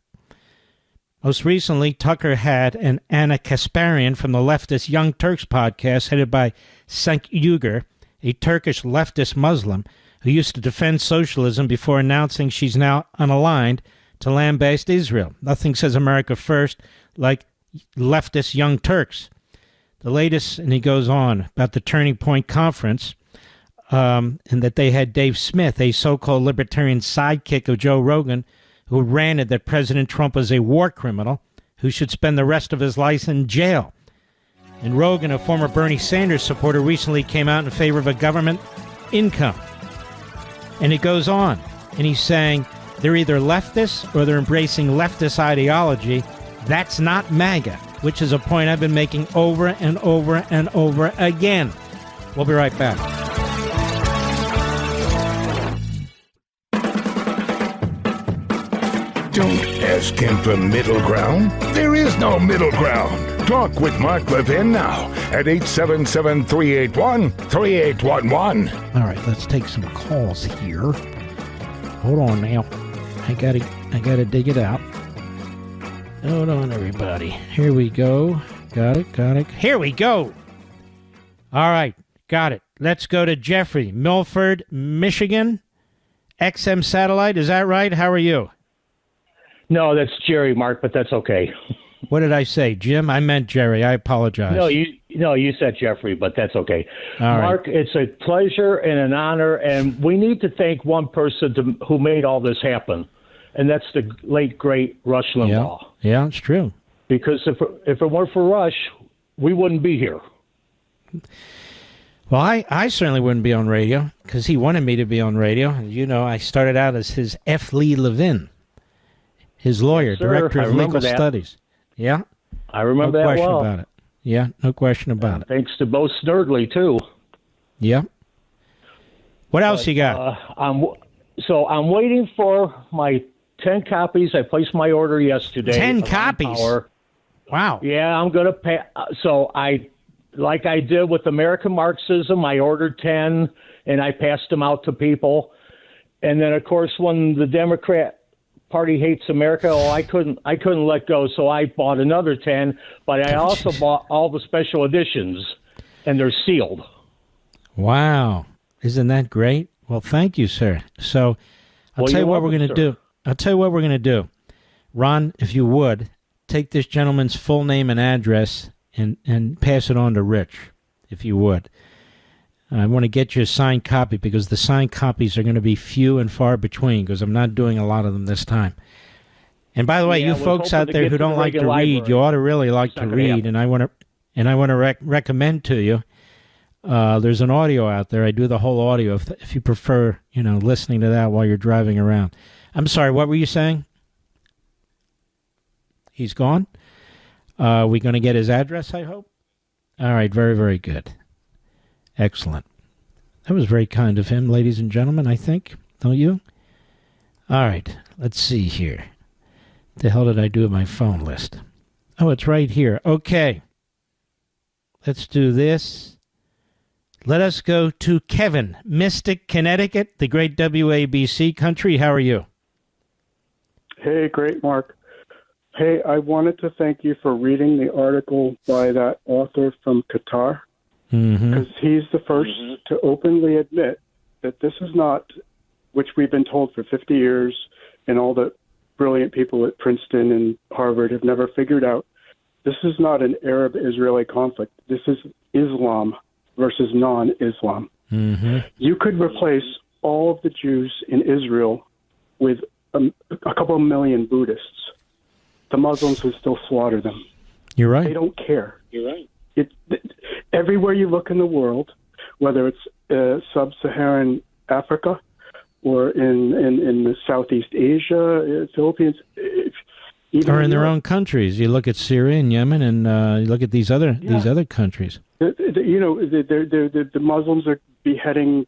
Most recently, Tucker had an Anna Kasparian from the leftist Young Turks podcast headed by Cenk Uygur, a Turkish leftist Muslim who used to defend socialism before announcing she's now unaligned to land-based Israel. Nothing says America first like leftist Young Turks. The latest, and he goes on, about the Turning Point Conference, and that they had Dave Smith, a so-called libertarian sidekick of Joe Rogan, who ranted that President Trump was a war criminal who should spend the rest of his life in jail. And Rogan, a former Bernie Sanders supporter, recently came out in favor of a government income. And it goes on, and he's saying they're either leftists or they're embracing leftist ideology. That's not MAGA, which is a point I've been making over and over and over again. We'll be right back. Don't ask him for middle ground. There is no middle ground. Talk with Mark Levin now at 877-381-3811. All right, let's take some calls here. Hold on now. I gotta dig it out. Hold on, everybody. Here we go. Got it. Here we go. All right, got it. Let's go to Jeffrey, Milford, Michigan. XM Satellite, is that right? How are you? No, that's Jerry, Mark, but that's okay. What did I say, Jim? I meant Jerry. I apologize. No, you said Jeffrey, but that's okay. All Mark, right. It's a pleasure and an honor, and we need to thank one person who made all this happen, and that's the late, great Rush Limbaugh. Yeah, it's true. Because if it weren't for Rush, we wouldn't be here. Well, I certainly wouldn't be on radio because he wanted me to be on radio. You know, I started out as his F. Lee Levin, his lawyer, Yes, sir. director of legal studies. Yeah. I remember no that question well. about it. Yeah, no question about it. Thanks to Bo Snerdley, too. Yeah. What else you got? I'm waiting for my 10 copies. I placed my order yesterday. 10 copies? Wow. Yeah, I'm going to pay. So like I did with American Marxism, I ordered 10 and I passed them out to people. And then, of course, when the Democrat Party hates America, I couldn't let go, so I bought another 10. But I also bought all the special editions, and they're sealed. Wow. Isn't that great? Well, thank you, sir. So I'll tell you what we're going to do. I'll tell you what we're going to do. Ron, if you would, take this gentleman's full name and address and pass it on to Rich, if you would. I want to get you a signed copy because the signed copies are going to be few and far between because I'm not doing a lot of them this time. And by the way, you folks out there who don't like to read, you ought to really like to read. And I want to recommend to you. There's an audio out there. I do the whole audio if you prefer, listening to that while you're driving around. I'm sorry. What were you saying? He's gone. We going to get his address, I hope? All right. Very, very good. Excellent. That was very kind of him, ladies and gentlemen, I think. Don't you? All right. Let's see here. The hell did I do with my phone list? Oh, it's right here. Okay. Let's do this. Let us go to Kevin, Mystic, Connecticut, the great WABC country. How are you? Hey, great, Mark. Hey, I wanted to thank you for reading the article by that author from Qatar, because he's the first to openly admit that this is not, which we've been told for 50 years, and all the brilliant people at Princeton and Harvard have never figured out, this is not an Arab-Israeli conflict. This is Islam versus non-Islam. You could replace all of the Jews in Israel with a couple of million Buddhists. The Muslims would still slaughter them. You're right. They don't care. You're right. Everywhere you look in the world, whether it's sub-Saharan Africa or in the Southeast Asia, Philippines, or in their own countries. You look at Syria and Yemen, and you look at these other countries. The Muslims are beheading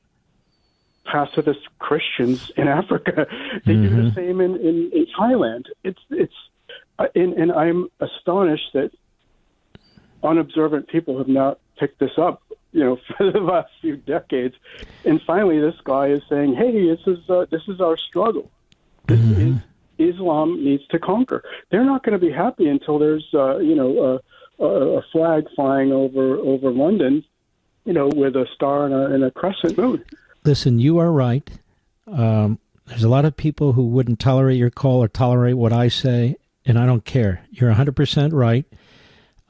pacifist Christians in Africa. They do the same in Thailand. And I'm astonished that unobservant people have not picked this up, for the last few decades. And finally, this guy is saying, "Hey, this is our struggle. Islam needs to conquer." They're not going to be happy until there's, a flag flying over London, with a star and a crescent moon. Listen, you are right. There's a lot of people who wouldn't tolerate your call or tolerate what I say, and I don't care. You're 100% right.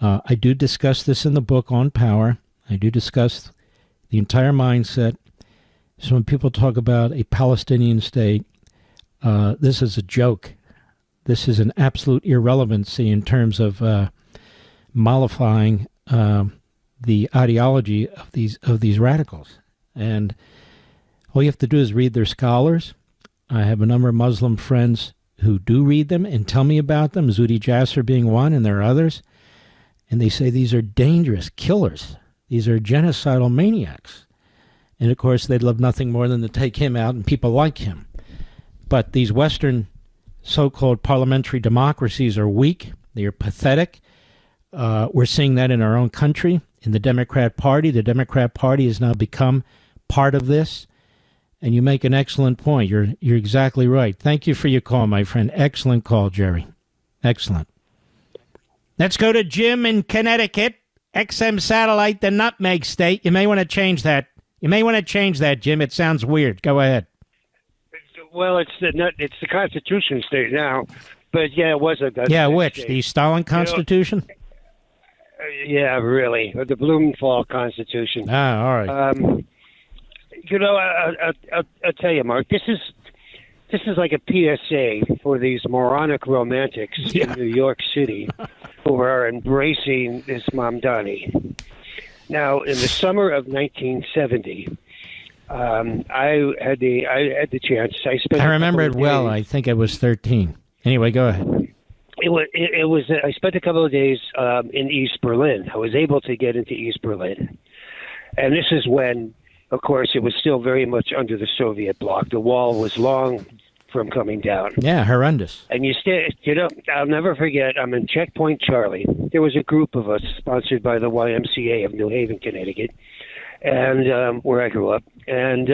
I do discuss this in the book on power. I do discuss the entire mindset. So when people talk about a Palestinian state, this is a joke. This is an absolute irrelevancy in terms of mollifying the ideology of these radicals. And all you have to do is read their scholars. I have a number of Muslim friends who do read them and tell me about them, Zuhdi Jasser being one, and there are others. And they say these are dangerous killers. These are genocidal maniacs. And, of course, they'd love nothing more than to take him out and people like him. But these Western so-called parliamentary democracies are weak. They are pathetic. We're seeing that in our own country, in the Democrat Party. The Democrat Party has now become part of this. And you make an excellent point. You're exactly right. Thank you for your call, my friend. Excellent call, Jerry. Excellent. Let's go to Jim in Connecticut, XM Satellite, the Nutmeg State. You may want to change that. Jim. It sounds weird. Go ahead. Well, it's the Constitution state now, but yeah, it was a which state. The Stalin Constitution? Yeah, really, the Blumenthal Constitution. Ah, all right. I'll tell you, Mark. This is like a PSA for these moronic romantics in New York City who are embracing this Mamdani. Now, in the summer of 1970, I had the chance. I remember it well. I think I was 13. Anyway, go ahead. It was. I spent a couple of days in East Berlin. I was able to get into East Berlin, and this is when, of course, it was still very much under the Soviet bloc. The wall was long from coming down. Yeah, horrendous. And I'll never forget. I'm in Checkpoint Charlie. There was a group of us sponsored by the YMCA of New Haven, Connecticut, and where I grew up. And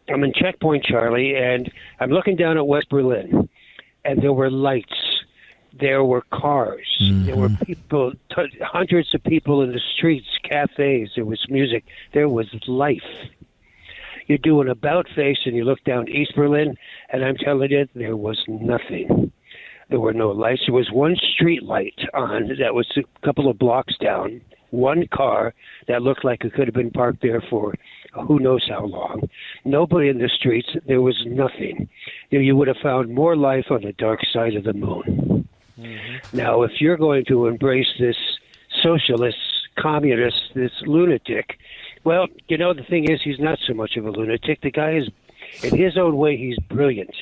I'm in Checkpoint Charlie, and I'm looking down at West Berlin, and there were lights. There were cars. Mm-hmm. There were people, hundreds of people in the streets, cafes. There was music. There was life. You do an about face and you look down East Berlin, and I'm telling you, there was nothing. There were no lights. There was one street light on that was a couple of blocks down, one car that looked like it could have been parked there for who knows how long. Nobody in the streets. There was nothing. You would have found more life on the dark side of the moon. Mm-hmm. Now, if you're going to embrace this socialist, communist, this lunatic, well, the thing is, he's not so much of a lunatic. The guy is, in his own way, he's brilliant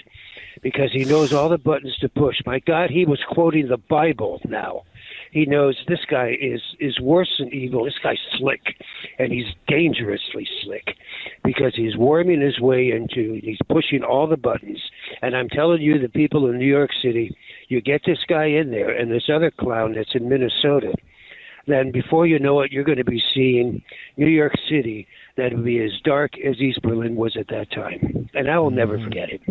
because he knows all the buttons to push. My God, he was quoting the Bible now. He knows this guy is worse than evil. This guy's slick, and he's dangerously slick because he's worming his way into, he's pushing all the buttons. And I'm telling you, the people in New York City, you get this guy in there and this other clown that's in Minnesota, then before you know it, you're going to be seeing New York City that will be as dark as East Berlin was at that time. And I will never forget it.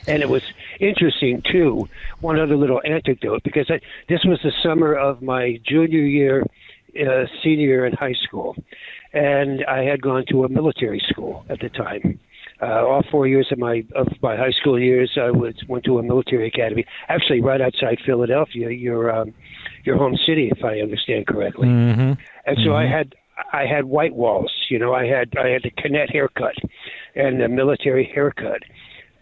And it was interesting, too, one other little anecdote, because this was the summer of my junior year, senior year in high school. And I had gone to a military school at the time. All 4 years of my high school years, I went to a military academy, actually right outside Philadelphia, your home city, if I understand correctly. Mm-hmm. And so I had white walls. I had the Canet haircut and the military haircut.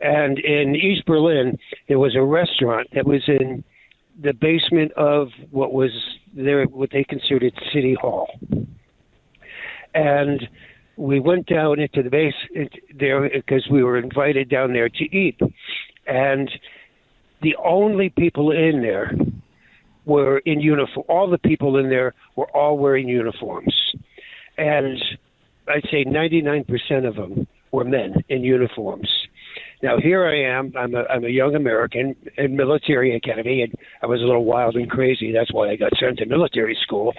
And in East Berlin, there was a restaurant that was in the basement of what they considered City Hall. And we went down into the base there because we were invited down there to eat. And the only people in there were in uniform. All the people in there were all wearing uniforms. And I'd say 99% of them were men in uniforms. Now, here I am. I'm a young American in military academy, and I was a little wild and crazy. That's why I got sent to military school.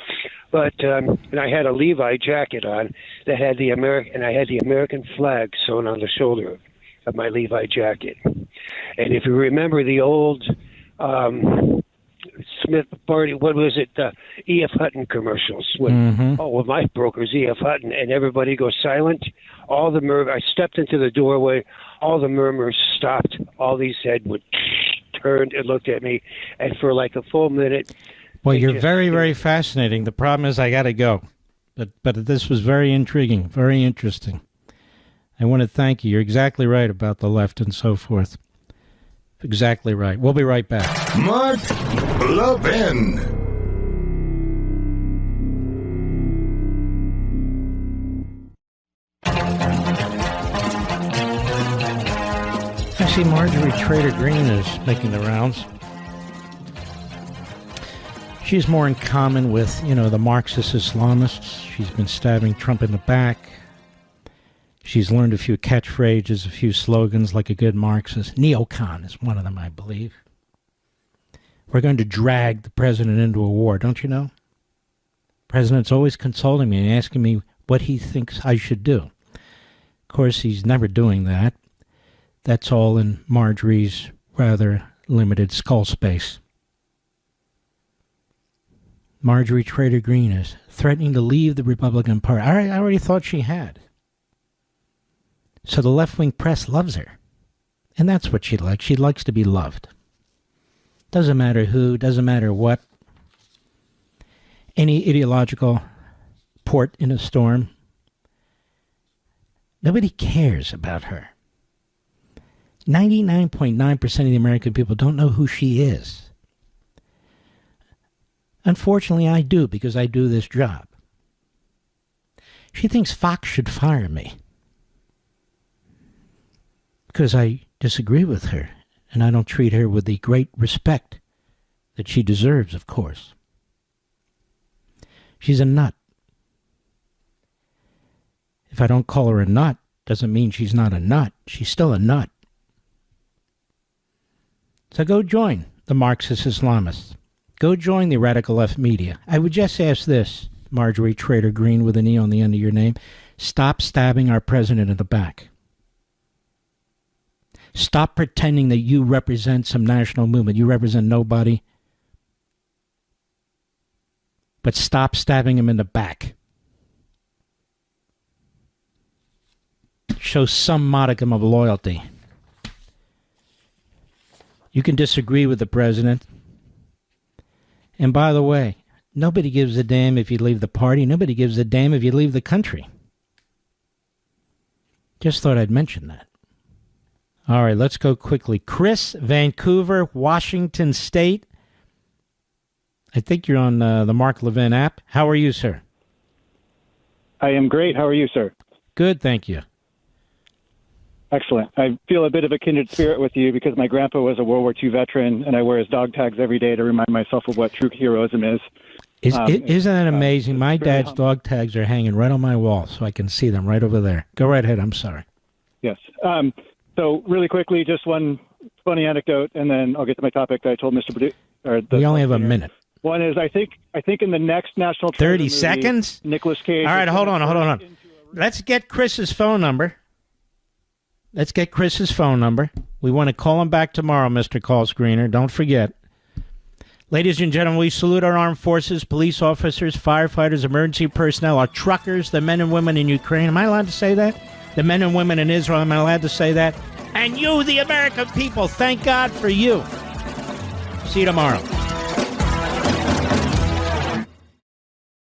But and I had a Levi jacket on that had the American flag sewn on the shoulder of my Levi jacket. And if you remember the old Smith Party, what was it? E.F. Hutton commercials. When, my broker's E.F. Hutton, and everybody goes silent. I stepped into the doorway. All the murmurs stopped. All these heads turned and looked at me, and for like a full minute. Well, you're very, very fascinating. The problem is I got to go, but this was very intriguing, very interesting. I want to thank you. You're exactly right about the left and so forth. Exactly right. We'll be right back. Mark Levin. I see Marjorie Trader Green is making the rounds. She's more in common with, the Marxist Islamists. She's been stabbing Trump in the back. She's learned a few catchphrases, a few slogans like a good Marxist. Neocon is one of them, I believe. We're going to drag the president into a war, don't you know? The president's always consulting me and asking me what he thinks I should do. Of course, he's never doing that. That's all in Marjorie's rather limited skull space. Marjorie Trader Green is threatening to leave the Republican Party. I already thought she had. So the left-wing press loves her. And that's what she likes. She likes to be loved. Doesn't matter who, doesn't matter what. Any ideological port in a storm. Nobody cares about her. 99.9% of the American people don't know who she is. Unfortunately, I do, because I do this job. She thinks Fox should fire me because I disagree with her, and I don't treat her with the great respect that she deserves, of course. She's a nut. If I don't call her a nut, doesn't mean she's not a nut. She's still a nut. So go join the Marxist Islamists. Go join the radical left media. I would just ask this, Marjorie Trader Green with an E on the end of your name. Stop stabbing our president in the back. Stop pretending that you represent some national movement. You represent nobody. But stop stabbing him in the back. Show some modicum of loyalty. You can disagree with the president. And by the way, nobody gives a damn if you leave the party. Nobody gives a damn if you leave the country. Just thought I'd mention that. All right, let's go quickly. Chris, Vancouver, Washington State. I think you're on the Mark Levin app. How are you, sir? I am great. How are you, sir? Good, thank you. Excellent. I feel a bit of a kindred spirit with you because my grandpa was a World War II veteran, and I wear his dog tags every day to remind myself of what true heroism is. Isn't that amazing? My dad's dog tags are hanging right on my wall, so I can see them right over there. Go right ahead. I'm sorry. Yes. So really quickly, just one funny anecdote, and then I'll get to my topic. I told Mr. We only have a minute. One is I think in the next National Treasure 30 seconds? Nicolas Cage. All right, hold on. Let's get Chris's phone number. We want to call him back tomorrow, Mr. Call Screener. Don't forget. Ladies and gentlemen, we salute our armed forces, police officers, firefighters, emergency personnel, our truckers, the men and women in Ukraine. Am I allowed to say that? The men and women in Israel, am I allowed to say that? And you, the American people, thank God for you. See you tomorrow.